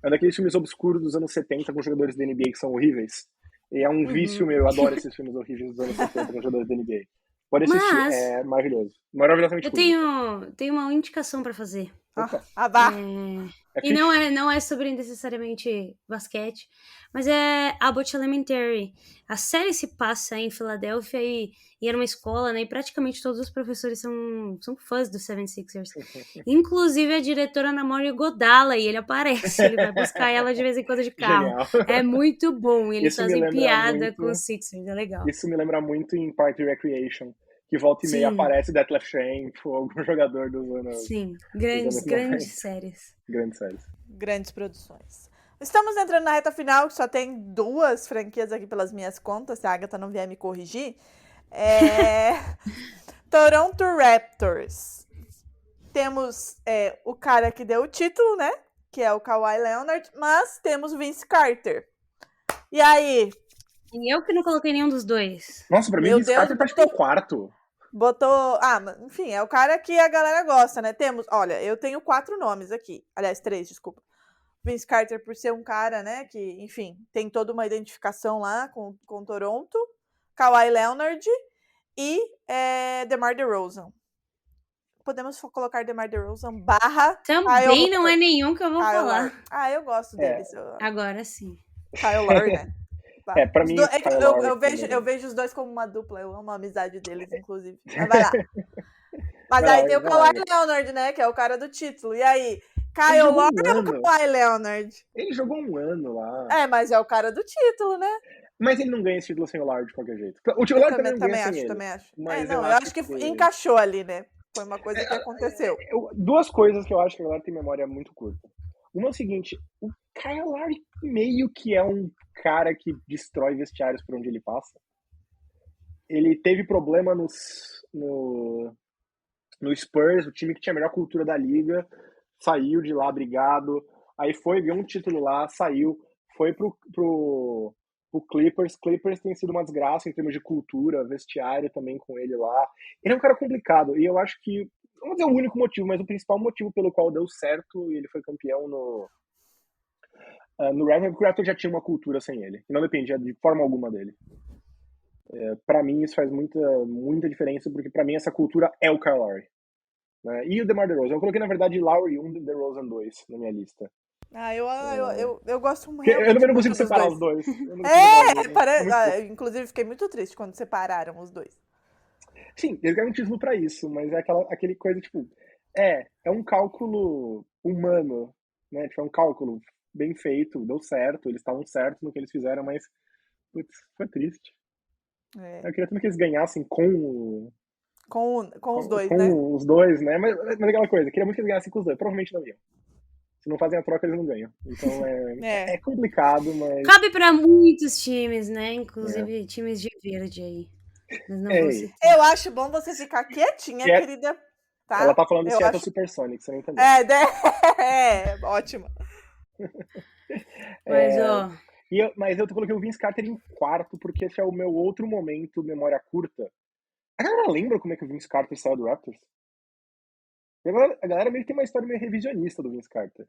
É um daqueles filmes obscuros dos anos 70 com jogadores da NBA que são horríveis. E é um vício meu, eu adoro esses filmes horríveis dos anos 70 com jogadores da NBA. Pode assistir, é maravilhoso. Maravilhosamente eu tenho uma indicação pra fazer. E não é sobre necessariamente basquete, mas é Abbott Elementary. A série se passa em Filadélfia e era uma escola, né? E praticamente todos os professores são fãs do 76ers. Inclusive a diretora namora o Godala e ele aparece. Ele vai buscar ela de vez em quando de carro. Genial. É muito bom. E eles fazem piada com os Sixers, é legal. Isso me lembra muito em Park Recreation, que volta e meia aparece Detlef Schrempf ou algum jogador dos anos... Sim, grandes séries. Grandes séries. Grandes produções. Estamos entrando na reta final, que só tem 2 franquias aqui pelas minhas contas, se a Agatha não vier me corrigir. Toronto Raptors. Temos o cara que deu o título, né? Que é o Kawhi Leonard, mas temos o Vince Carter. E aí? E eu que não coloquei nenhum dos dois. Nossa, pra mim o Vince Carter tá tipo o quarto. Enfim, é o cara que a galera gosta, né? Eu tenho 4 nomes aqui. Aliás, 3, desculpa. Vince Carter por ser um cara, né, que, enfim, tem toda uma identificação lá com Toronto. Kawhi Leonard e DeMar DeRozan. Podemos colocar DeMar DeRozan / Também não é nenhum que eu vou falar. Eu gosto deles. Agora sim. Kyle Lowry, né? Pra mim, eu vejo os dois como uma dupla, eu amo a amizade deles, inclusive. Mas vai lá. Mas aí tem o Kawhi Leonard, né? Que é o cara do título. E aí, Kyle Lowry ou Kawhi Leonard? Ele jogou um ano lá. Mas é o cara do título, né? Mas ele não ganha esse título sem o Lowry de qualquer jeito. O Lowry também não ganha sem ele. Também acho. Mas eu acho que encaixou ali, né? Foi uma coisa que aconteceu. 2 coisas que eu acho que a galera tem memória muito curta. Uma é o seguinte, o Kyle Lowry meio que é um cara que destrói vestiários por onde ele passa. Ele teve problema no Spurs, o time que tinha a melhor cultura da liga, saiu de lá brigado, aí ganhou um título lá, saiu, foi pro Clippers. Clippers tem sido uma desgraça em termos de cultura, vestiário também com ele lá. Ele é um cara complicado, e eu acho que, não vou dizer o único motivo, mas o principal motivo pelo qual deu certo e ele foi campeão no Raptors, porque o Raptors já tinha uma cultura sem ele, que não dependia de forma alguma dele. Para mim isso faz muita diferença, porque para mim essa cultura é o Kyle Lowry, né? E o DeMar DeRozan. Eu coloquei, na verdade, Lowry 1 e DeRozan 2 na minha lista. Eu gosto Porque eu realmente não muito consigo dos separar dois. os dois. Eu não consigo separar os dois. É muito fofo. Inclusive, fiquei muito triste quando separaram os dois. Sim, eles ganham um título pra isso, mas é aquele coisa, tipo, é um cálculo humano, né? Tipo, é um cálculo bem feito, deu certo, eles estavam certos no que eles fizeram, mas, putz, foi triste. É. Eu queria tanto que eles ganhassem com os dois, né? os dois, né? Mas aquela coisa, eu queria muito que eles ganhassem com os dois, provavelmente não iam. Se não fazem a troca, eles não ganham. Então é complicado, mas. Cabe pra muitos times, né? Inclusive times de verde aí. Mas não vou citar. Eu acho bom você ficar quietinha, querida. Tá? Ela tá falando eu Seattle acho... Supersonics, você não entendeu. Ótimo. Mas, ó. Mas eu coloquei o Vince Carter em quarto, porque esse é o meu outro momento, memória curta. A galera lembra como é que o Vince Carter saiu do Raptors? A galera meio que tem uma história meio revisionista do Vince Carter.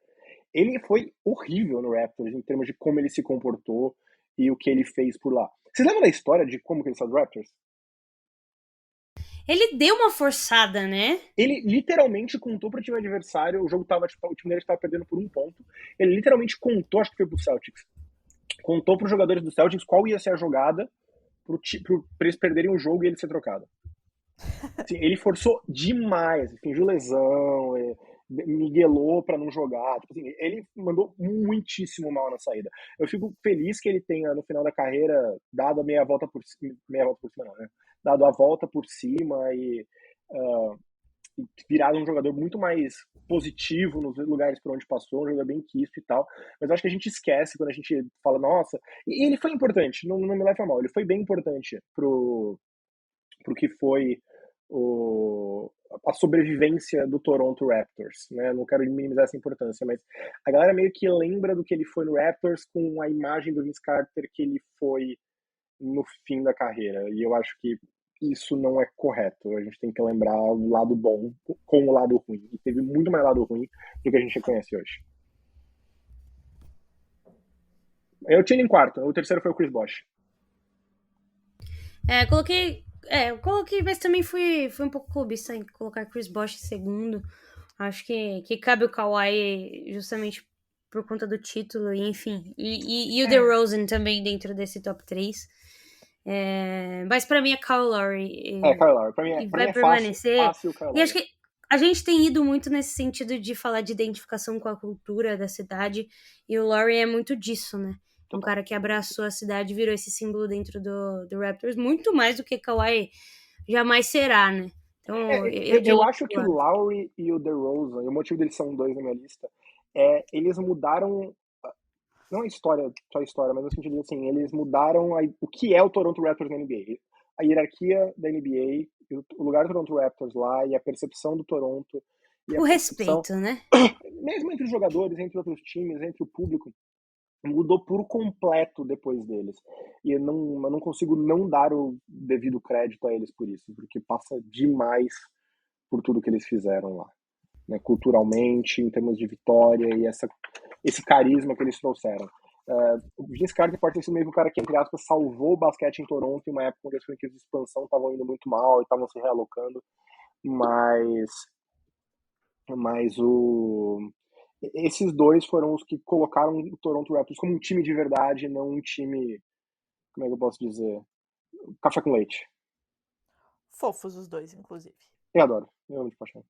Ele foi horrível no Raptors, em termos de como ele se comportou e o que ele fez por lá. Vocês lembram da história de como que ele saiu do Raptors? Ele deu uma forçada, né? Ele literalmente contou pro time adversário, o jogo tava, tipo, o time dele estava perdendo por 1 ponto. Ele literalmente contou, acho que foi pro Celtics, contou pros jogadores do Celtics qual ia ser a jogada pra eles perderem o jogo e ele ser trocado. Assim, ele forçou demais, fingiu lesão, miguelou pra não jogar. Tipo assim, ele mandou muitíssimo mal na saída. Eu fico feliz que ele tenha, no final da carreira, dado a meia volta por cima não, né? Dado a volta por cima e virado um jogador muito mais positivo nos lugares por onde passou, um jogador bem quisto e tal. Mas eu acho que a gente esquece quando a gente fala, nossa. E ele foi importante, não me leva a mal, ele foi bem importante pro que foi a sobrevivência do Toronto Raptors, né? Não quero minimizar essa importância, mas a galera meio que lembra do que ele foi no Raptors com a imagem do Vince Carter que ele foi no fim da carreira. E eu acho que isso não é correto. A gente tem que lembrar o lado bom com o lado ruim. E teve muito mais lado ruim do que a gente reconhece hoje. Eu tinha em quarto. O terceiro foi o Chris Bosh. Eu coloquei, mas também fui um pouco clubista em colocar Chris Bosh em segundo. Acho que cabe o Kawhi justamente por conta do título, enfim. E o DeRozan também dentro desse top 3. Mas pra mim é Kyle Lowry. Kyle Lowry. Pra mim vai é permanecer. fácil Kyle Lowry. E acho que a gente tem ido muito nesse sentido de falar de identificação com a cultura da cidade. E o Lowry é muito disso, né? Um cara que abraçou a cidade, virou esse símbolo dentro do Raptors, muito mais do que Kawhi jamais será, né? Então, eu acho que o Lowry e o DeRozan, e o motivo deles são 2 na minha lista, eles mudaram, não só a história, mas no sentido de, assim, eles mudaram o que é o Toronto Raptors na NBA. A hierarquia da NBA, o lugar do Toronto Raptors lá, e a percepção do Toronto. E o respeito, né? Mesmo entre os jogadores, entre outros times, entre o público, mudou por completo depois deles. E eu não consigo não dar o devido crédito a eles por isso, porque passa demais por tudo que eles fizeram lá, né? Culturalmente, em termos de vitória e esse carisma que eles trouxeram. O Vince Carter pode ter sido meio que o cara que, entre aspas, salvou o basquete em Toronto em uma época onde as franquias de expansão estavam indo muito mal e estavam se realocando, mas esses 2 foram os que colocaram o Toronto Raptors como um time de verdade, não um time, como é que eu posso dizer, café com leite. Fofos os 2, inclusive. Eu adoro, eu amo de paixão.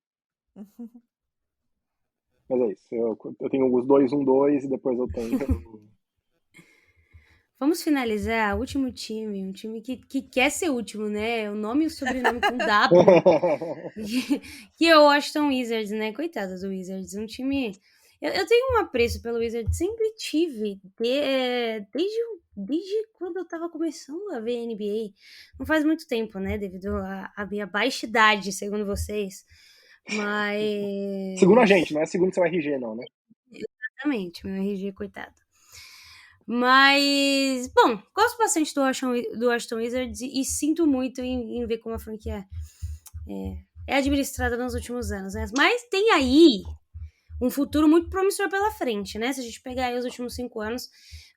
Mas é isso, eu tenho os 2, 1-2 e depois eu tenho... Vamos finalizar o último time, um time que quer ser último, né? O nome e o sobrenome com W. Que é o Washington Wizards, né? Coitado do Wizards, um time... Eu tenho um apreço pelo Wizards, sempre tive, desde quando eu tava começando a ver NBA. Não faz muito tempo, né? Devido à minha baixa idade, segundo vocês. Mas... Segundo a gente, não é segundo seu RG, não, né? Exatamente, meu RG, coitado. Mas, bom, gosto bastante do Washington Wizards e sinto muito em ver como a franquia é administrada nos últimos anos, né? Mas tem aí um futuro muito promissor pela frente, né? Se a gente pegar aí os últimos 5 anos,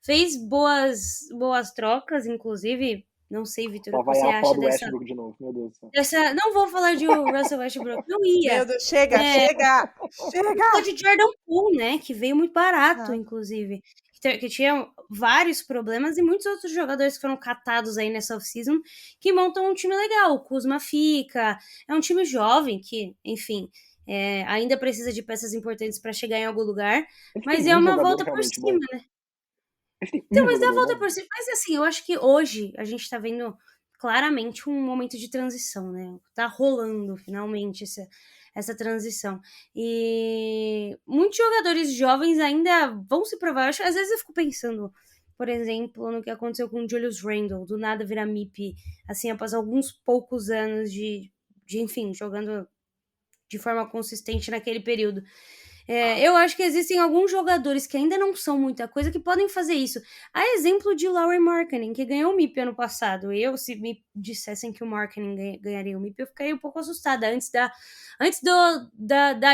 fez boas trocas, inclusive Não sei, Vitor, o Lá que vai você ela falar acha do dessa... Westbrook de novo, meu Deus do céu. Não vou falar de Russell Westbrook, não ia. Meu Deus, chega, É, chega, Falou chega! de Jordan Poole, né? Que veio muito barato, Ah. inclusive. Que tinha vários problemas e muitos outros jogadores que foram catados aí nessa off-season que montam um time legal. O Kuzma fica. É um time jovem que, enfim, ainda precisa de peças importantes para chegar em algum lugar. Eles Mas têm é um uma jogador volta por realmente cima, bom. né? Eles têm Então, um mas é a jogador volta bom. por cima. Mas assim, eu acho que hoje a gente tá vendo claramente um momento de transição, né? Tá rolando finalmente essa transição. E muitos jogadores jovens ainda vão se provar. Às vezes eu fico pensando, por exemplo, no que aconteceu com o Julius Randle, do nada virar MIP, assim, após alguns poucos anos enfim, jogando de forma consistente naquele período. Eu acho que existem alguns jogadores que ainda não são muita coisa que podem fazer isso. A exemplo de Lauri Markkanen, que ganhou o MIP ano passado. Se me dissessem que o Markkanen ganharia o MIP, eu ficaria um pouco assustada antes da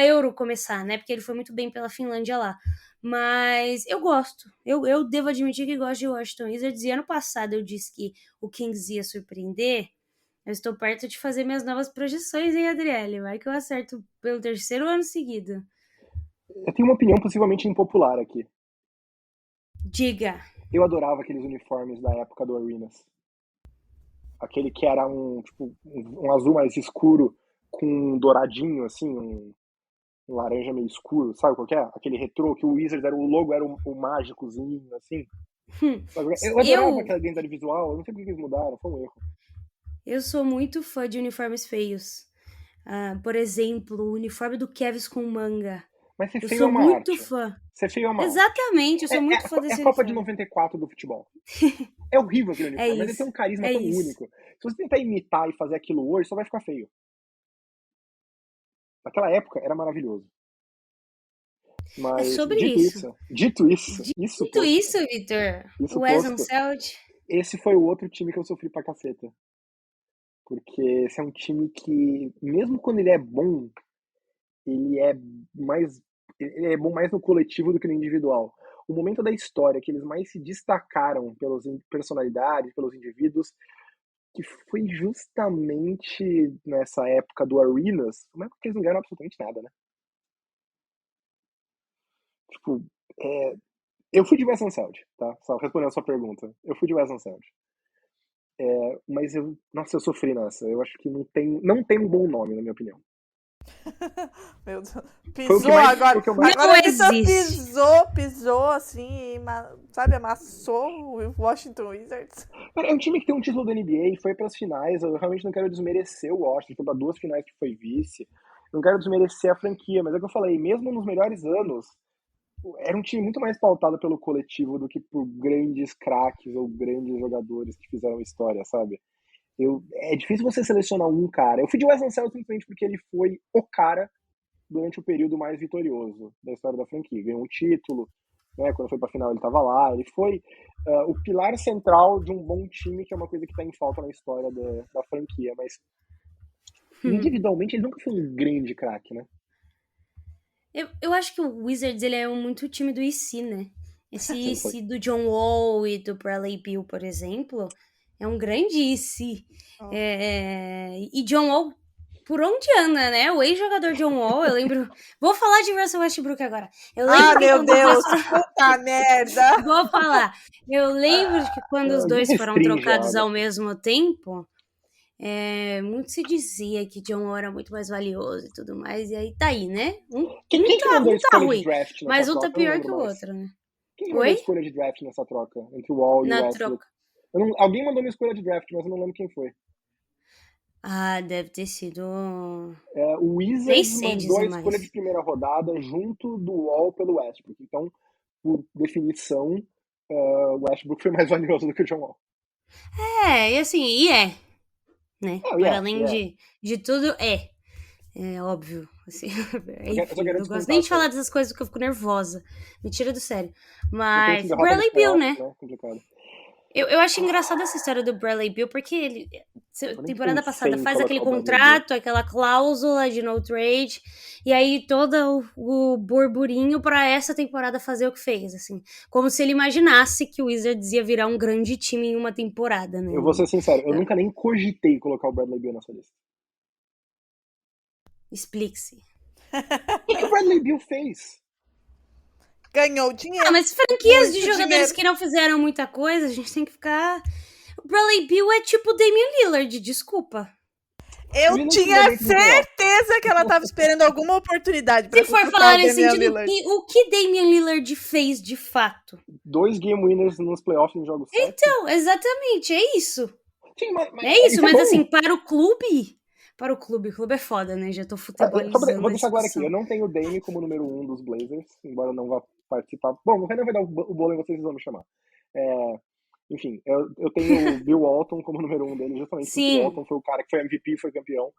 Euro começar, né? Porque ele foi muito bem pela Finlândia lá. Mas eu gosto. Eu devo admitir que gosto de Washington Wizards. E ano passado eu disse que o Kings ia surpreender. Eu estou perto de fazer minhas novas projeções, hein, Adriele? Vai que eu acerto pelo 3º ano seguido. Eu tenho uma opinião possivelmente impopular aqui. Diga. Eu adorava aqueles uniformes da época do Arenas. Aquele que era um azul mais escuro com um douradinho, assim, um laranja meio escuro, sabe qual que é? Aquele retrô que o Wizards o logo era o mágicozinho, assim. Eu adorava aquela identidade visual, eu não sei por que eles mudaram, foi um erro. Eu sou muito fã de uniformes feios. Por exemplo, o uniforme do Kevs com manga. Mas ser Eu feio sou é uma muito arte. fã. Ser feio é uma arte. Exatamente, eu sou muito fã É desse a Copa de uniforme. 94 do futebol. É horrível aquele uniforme, mas ele tem um carisma tão isso. único. Se você tentar imitar e fazer aquilo hoje, só vai ficar feio. Naquela época era maravilhoso. Mas sobre dito isso. Dito isso, Vitor. O Wes Unseld. Esse foi o outro time que eu sofri pra caceta. Porque esse é um time que, mesmo quando ele é bom, ele é bom mais no coletivo do que no individual. O momento da história que eles mais se destacaram pelas personalidades, pelos indivíduos, que foi justamente nessa época do Arenas, como é que eles não ganharam absolutamente nada, né? Tipo, eu fui de Wes Unseld, tá? Só respondendo a sua pergunta. Eu fui de Wes Unseld. Mas eu sofri nessa. Eu acho que não tem um bom nome, na minha opinião. Meu Deus. Pisou agora. Agora o Vitor pisou assim, sabe, amassou o Washington Wizards. É um time que tem um título da NBA, foi para as finais. Eu realmente não quero desmerecer o Washington, foi para 2 finais que foi vice. Não quero desmerecer a franquia, mas é o que eu falei, mesmo nos melhores anos, era um time muito mais pautado pelo coletivo do que por grandes craques ou grandes jogadores que fizeram história, sabe? É difícil você selecionar um cara. Eu fui de Wes Unseld simplesmente porque ele foi o cara durante o período mais vitorioso da história da franquia. Ganhou um título, né? Quando foi pra final ele estava lá. Ele foi o pilar central de um bom time, que é uma coisa que está em falta na história da franquia. Mas individualmente ele nunca foi um grande craque, né? Eu acho que o Wizards ele é muito time do IC, né? Esse IC do John Wall e do Bradley Beal, por exemplo, é um grande IC. E John Wall, por onde anda, né? O ex-jogador John Wall, eu lembro... Vou falar de Russell Westbrook agora. Meu Deus! Puta merda! Vou falar. Eu lembro que quando os dois foram trocados ao mesmo tempo... muito se dizia que John Wall era muito mais valioso e tudo mais, e aí tá aí, né? Quem tá ruim, mas um tá pior que o outro, né? Quem mandou a escolha de draft nessa troca? Entre o Wall e o Westbrook? Alguém mandou uma escolha de draft, mas eu não lembro quem foi. Deve ter sido... o Wizards mandou a escolha de primeira rodada junto do Wall pelo Westbrook. Então, por definição, o Westbrook foi mais valioso do que o John Wall. E assim, né? Para além de tudo, é óbvio. Assim, enfim, eu não gosto nem de falar dessas coisas porque eu fico nervosa. Me tira do sério. Mas Bradley Beal, né? Complicado. Eu acho engraçada essa história do Bradley Beal, porque ele, Eu nem temporada pensei passada, em faz aquele colocar o Bradley Beal. contrato, aquela cláusula de no trade, e aí todo o burburinho pra essa temporada fazer o que fez, assim. Como se ele imaginasse que o Wizards ia virar um grande time em uma temporada, né? Eu vou ser sincero, eu nunca nem cogitei colocar o Bradley Beal nessa lista. Explique-se. O que o Bradley Beal fez? Ganhou dinheiro. Ah, mas franquias Muito de jogadores dinheiro. que não fizeram muita coisa, a gente tem que ficar... O Bradley Beal é tipo o Damian Lillard, desculpa. Eu Ele não tinha chegou dentro do playoff. certeza que ela tava esperando alguma oportunidade pra Se for cutucar falar o nesse Damian sentido, Lillard. o que Damian Lillard fez de fato? 2 game winners nos playoffs em jogos 7. Então, exatamente, é isso. Sim, mas É isso, mas bom. assim, para o clube o clube é foda, né? Já tô futebolizando Vou a deixar claro aqui, discussão. eu não tenho o Dame como número 1 dos Blazers, embora eu não vá participar. Bom, no Renan vai dar o bolo e vocês vão me chamar. Enfim, eu tenho o Bill Walton como número 1 dele, justamente porque Sim. o Walton foi o cara que foi MVP, foi campeão.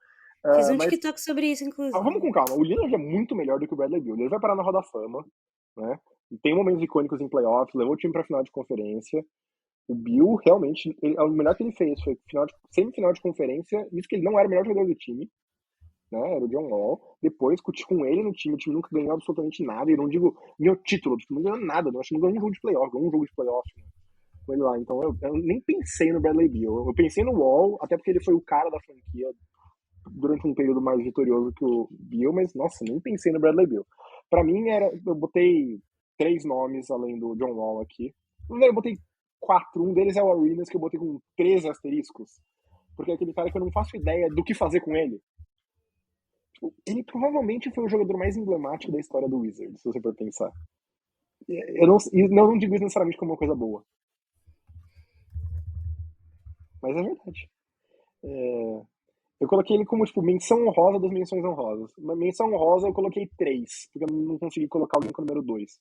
Fiz um mas TikTok sobre isso, inclusive. vamos com calma, o Lillard é muito melhor do que o Bradley Beal. Ele vai parar na Roda da Fama, né? E tem momentos icônicos em playoffs, levou o time pra final de conferência. O Bill, realmente, o melhor que ele fez foi semifinal de conferência, isso que ele não era o melhor jogador do time, né? Era o John Wall. Depois, com ele no time, o time nunca ganhou absolutamente nada. E não digo meu título, o time não ganhou nada. Acho que não ganhou um jogo de playoff, ganhou um jogo de playoff, né, com ele lá. Então eu nem pensei no Bradley Beal. Eu pensei no Wall, até porque ele foi o cara da franquia durante um período mais vitorioso que o Beal, mas nossa, nem pensei no Bradley Beal. Pra mim, eu botei 3 nomes além do John Wall aqui. Eu botei 4. Um deles é o Arenas, que eu botei com 13 asteriscos. Porque é aquele cara que eu não faço ideia do que fazer com ele. Ele provavelmente foi o jogador mais emblemático da história do Wizards, se você for pensar. Eu não digo isso necessariamente como uma coisa boa. Mas é verdade. Eu coloquei ele como, tipo, menção honrosa das menções honrosas. Uma menção honrosa eu coloquei 3, porque eu não consegui colocar alguém com o número 2.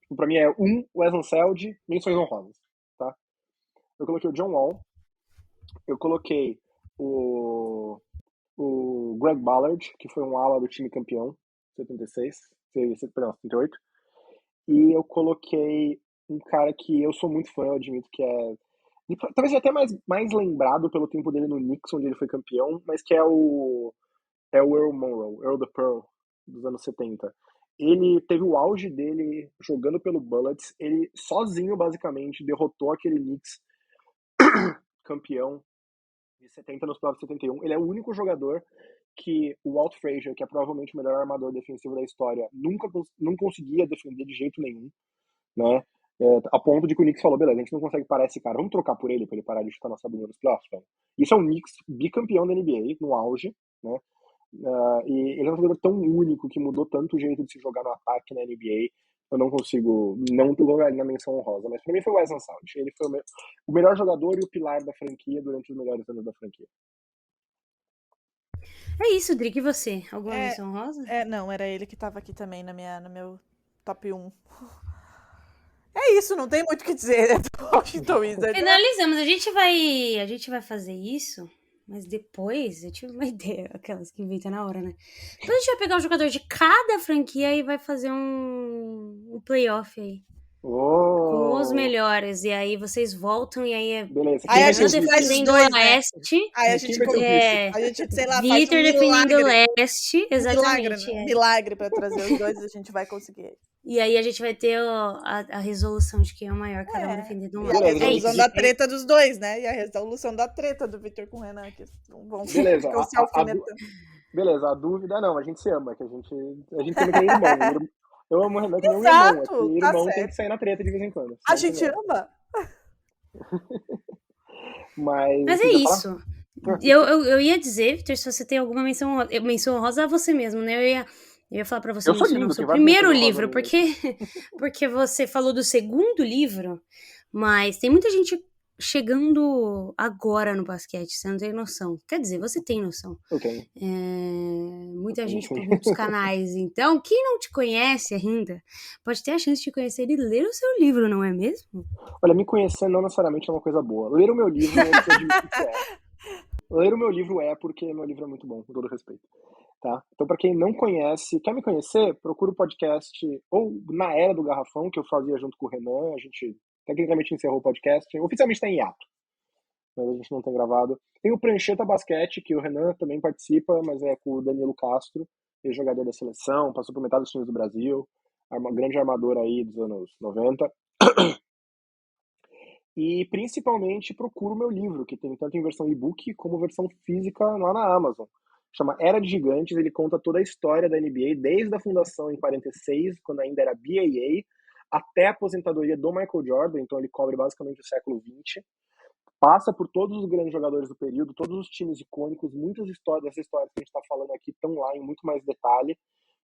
Tipo, pra mim é 1, Wes Unseld, menções honrosas, tá? Eu coloquei o John Wall. Eu coloquei o Greg Ballard, que foi um ala do time campeão, 78. E eu coloquei um cara que eu sou muito fã, eu admito que talvez até mais lembrado pelo tempo dele no Knicks, onde ele foi campeão, mas que é o Earl Monroe, Earl the Pearl, dos anos 70. Ele teve o auge dele jogando pelo Bullets, ele sozinho, basicamente, derrotou aquele Knicks campeão de 70 nos playoffs de 71. Ele é o único jogador que o Walt Frazier, que é provavelmente o melhor armador defensivo da história, não conseguia defender de jeito nenhum, né? A ponto de que o Knicks falou, beleza, a gente não consegue parar esse cara, vamos trocar por ele pra ele parar de chutar nossa bunda nos playoffs, velho. Isso é um Knicks bicampeão da NBA, no auge, né? E ele é um jogador tão único que mudou tanto o jeito de se jogar no ataque na NBA. Eu não consigo não colocar ele na menção honrosa, mas pra mim foi o Wes Unseld. Ele foi o melhor jogador e o pilar da franquia durante os melhores anos da franquia. É isso, Drick, e você? Alguma menção honrosa? Não, era ele que tava aqui também no meu top 1. É isso, não tem muito o que dizer, né, do Washington Wizards. Finalizamos, a gente vai fazer isso, mas depois eu tive uma ideia, aquelas que inventam na hora, né? Depois a gente vai pegar um jogador de cada franquia e vai fazer um playoff aí. Com os melhores, e aí vocês voltam e aí Beleza. Aí a eu gente faz os defendendo dois, o Leste. Aí a gente, sei lá, faz Vitor um defendendo o milagre. Leste, exatamente. Milagre pra trazer os dois, a gente vai conseguir. E aí a gente vai ter a resolução de quem é o maior, cada um defendendo um E a lado. resolução da treta dos dois, né? E a resolução da treta do Vitor com o Renan, que vão se alfinetando. Beleza, a dúvida não, a gente se ama, que a gente ama que nem irmão. Eu amo o Renan que nem um irmão, que irmão tem que sair na treta de vez em quando. A gente ama? Mas é isso. Eu ia dizer, Vitor, se você tem alguma menção honrosa a você mesmo, né? Eu ia falar pra você mencionar o seu primeiro livro, porque você falou do segundo livro, mas tem muita gente chegando agora no basquete, você não tem noção. Quer dizer, você tem noção. Ok. Muita gente por muitos canais. Então, quem não te conhece ainda, pode ter a chance de te conhecer e ler o seu livro, não é mesmo? Olha, me conhecer não necessariamente é uma coisa boa. Ler o meu livro, Ler o meu livro porque meu livro é muito bom, com todo respeito. Tá? Então, para quem não conhece, quer me conhecer, procura o podcast ou Na Era do Garrafão, que eu fazia junto com o Renan, a gente tecnicamente encerrou o podcast. Oficialmente está em hiato, mas a gente não tem gravado. Tem o Prancheta Basquete, que o Renan também participa, mas é com o Danilo Castro, ex-jogador da seleção, passou por metade dos times do Brasil, grande armador aí dos anos 90. E principalmente procuro o meu livro, que tem tanto em versão e-book como versão física lá na Amazon. Chama Era de Gigantes, ele conta toda a história da NBA, desde a fundação em 46, quando ainda era BAA, até a aposentadoria do Michael Jordan, então ele cobre basicamente o século XX. Passa por todos os grandes jogadores do período, todos os times icônicos, muitas histórias, dessas histórias que a gente está falando aqui estão lá em muito mais detalhe,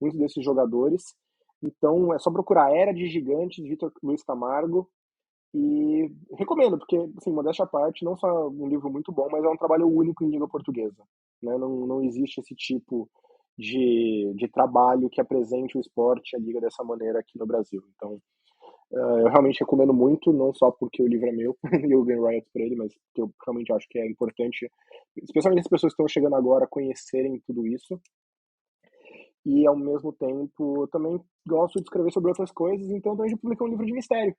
muitos desses jogadores. Então é só procurar Era de Gigantes, Vitor Luiz Camargo, e recomendo, porque, assim, modéstia à parte, não só um livro muito bom, mas é um trabalho único em língua portuguesa, né? Não existe esse tipo de trabalho que apresente o esporte, a liga dessa maneira aqui no Brasil. Então, eu realmente recomendo muito, não só porque o livro é meu e eu ganho royalties por ele, mas porque eu realmente acho que é importante, especialmente as pessoas que estão chegando agora, conhecerem tudo isso. E, ao mesmo tempo, eu também gosto de escrever sobre outras coisas, então também publiquei um livro de mistério.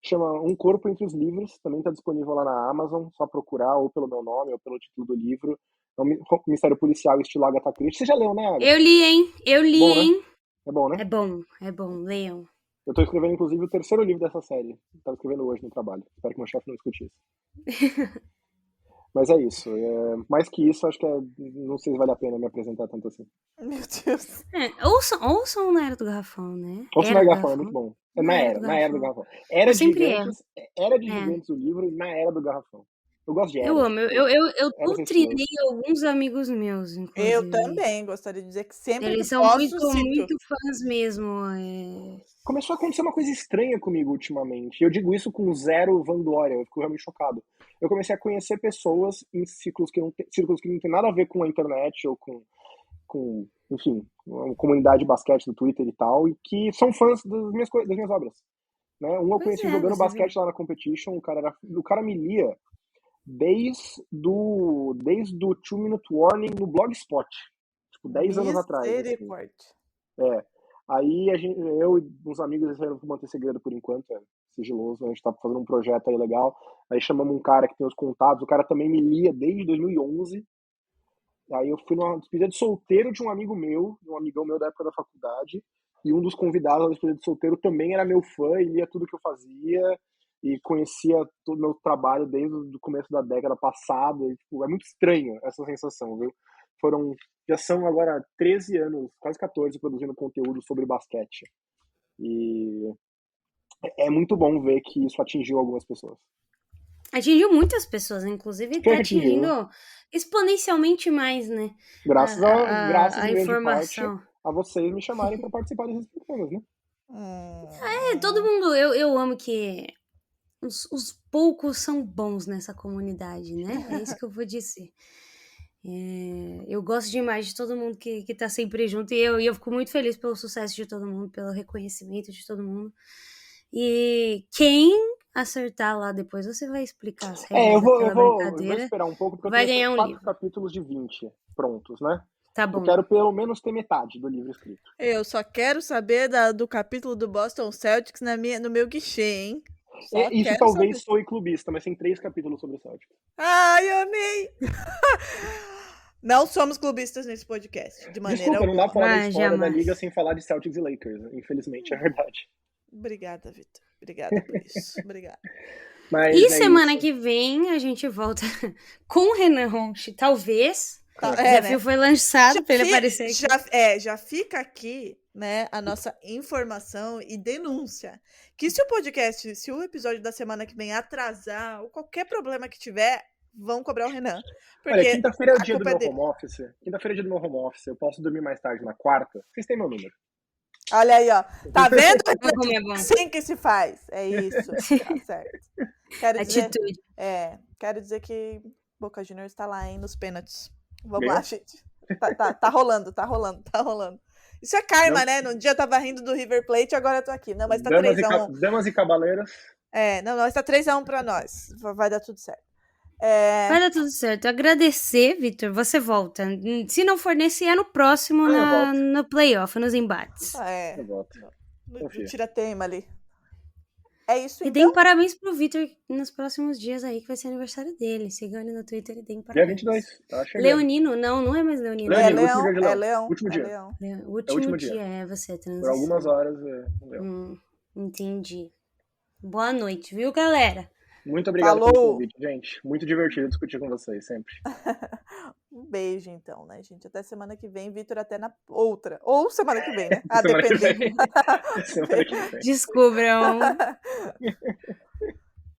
Chama Um Corpo Entre os Livros, também está disponível lá na Amazon, só procurar, ou pelo meu nome, ou pelo título do livro. É um mistério policial estilo Agatha Christie. Você já leu, né, Agatha? Eu li, hein? Eu li, Bom, né? hein? É bom, né? É bom, leiam. Eu estou escrevendo, inclusive, o terceiro livro dessa série. Estava escrevendo hoje no trabalho. Espero que meu chefe não escute isso. Mas é isso. Mais que isso, acho que não sei se vale a pena me apresentar tanto assim. Meu Deus. Ouçam na Era do Garrafão, né? Ouça na Garrafão, é muito bom. Na Era do do Garrafão. Garrafão. Era Eu de sempre Gigantes, Era de Gigantes o livro, na Era do Garrafão. Eu gosto de Era. Eu amo. Eu Era doutrinei alguns amigos meus, inclusive. Eu também gostaria de dizer que sempre Eles que são posso, muito cito. fãs mesmo. Começou a acontecer uma coisa estranha comigo ultimamente. Eu digo isso com zero vanglória, eu fico realmente chocado. Eu comecei a conhecer pessoas em círculos que não tem nada a ver com a internet ou com enfim, uma comunidade de basquete do Twitter e tal, e que são fãs das minhas obras. Né? Um eu Pois conheci é, jogando você basquete vê. lá na Competition, o cara me lia desde o 2-Minute Warning no Blogspot. Tipo, 10 anos atrás. Assim. Misericórdia. Aí eu e uns amigos resolveram manter segredo por enquanto, é sigiloso, a gente tá fazendo um projeto aí legal. Aí chamamos um cara que tem os contatos, o cara também me lia desde 2011. Aí eu fui numa despedida de solteiro de um amigo meu, um amigão meu da época da faculdade, e um dos convidados da despedida de solteiro também era meu fã e lia tudo que eu fazia e conhecia todo o meu trabalho desde o começo da década passada. E, tipo, é muito estranho essa sensação, viu? Já são agora 13 anos, quase 14, produzindo conteúdo sobre basquete. E é muito bom ver que isso atingiu algumas pessoas. Atingiu muitas pessoas, inclusive Quem tá atingiu, atingindo exponencialmente mais, né? Graças A em grande parte, informação. a vocês me chamarem para participar desses programas, né? Todo mundo, eu amo que os poucos são bons nessa comunidade, né? É isso que eu vou dizer. Eu gosto demais de todo mundo que tá sempre junto, e eu fico muito feliz pelo sucesso de todo mundo, pelo reconhecimento de todo mundo. E quem acertar lá depois, você vai explicar as regras Eu vou daquela brincadeira. esperar um pouco, porque Vai eu tenho ganhar um 4 livro. capítulos de 20 prontos, né? Tá Eu bom. quero pelo menos ter metade do livro escrito. Eu só quero saber do capítulo do Boston Celtics no meu guichê, hein? Só Isso quero talvez saber. soe clubista, mas tem 3 capítulos sobre o Celtics. Ai, amei! Não somos clubistas nesse podcast, de maneira Desculpa, não dá pra falar da Mas história da jamais. liga sem falar de Celtics e Lakers. Infelizmente, é verdade. Obrigada, Vitor. Obrigada por isso. Obrigada. Mas E é semana isso. que vem a gente volta com o Renan Ronchi, talvez. Tá, O desafio foi lançado pra ele aparecer aqui. Já fica aqui, né, a nossa informação e denúncia. Que se o episódio da semana que vem atrasar, ou qualquer problema que tiver, vão cobrar o Renan. Porque Olha, quinta-feira é o a dia do culpa é meu dele. home office. Quinta-feira é dia do meu home office. Eu posso dormir mais tarde na quarta. Vocês têm meu número. Olha aí, ó. Tá vendo? Como é bom. Assim que se faz. É isso. Tá certo. Atitude. Quero dizer que Boca Juniors tá lá, hein, nos pênaltis. Vamos Ganhou? lá, gente. Tá rolando. Isso é karma, Não. né? Num dia eu tava rindo do River Plate, agora eu tô aqui. Não, mas tá Damas 3-1. Damas e cabaleiras. Não, mas tá 3-1 pra nós. Vai dar tudo certo. Vai dar tudo certo. Agradecer, Vitor. Você volta. Se não for nesse ano, próximo eu volto. no playoff, nos embates. Eu volto. No Confia. tira-teima ali. É isso E então. deem parabéns pro Vitor nos próximos dias aí, que vai ser aniversário dele. Sigam ele no Twitter e deem Dia parabéns. 22, tá chegando. Leonino? Não é mais Leonino. É Leonino, último leão, dia de é Leão. leão, Último é dia. leão. O último último dia, dia. é você, Por algumas transição. horas, Leão. Entendi. Boa noite, viu, galera? Muito obrigado pelo Falou! convite, gente. Muito divertido discutir com vocês, sempre. Um beijo, então, né, gente? Até semana que vem, Vitor, até na outra. Ou semana que vem, né? Semana que Dependendo. Semana que vem. Descubram.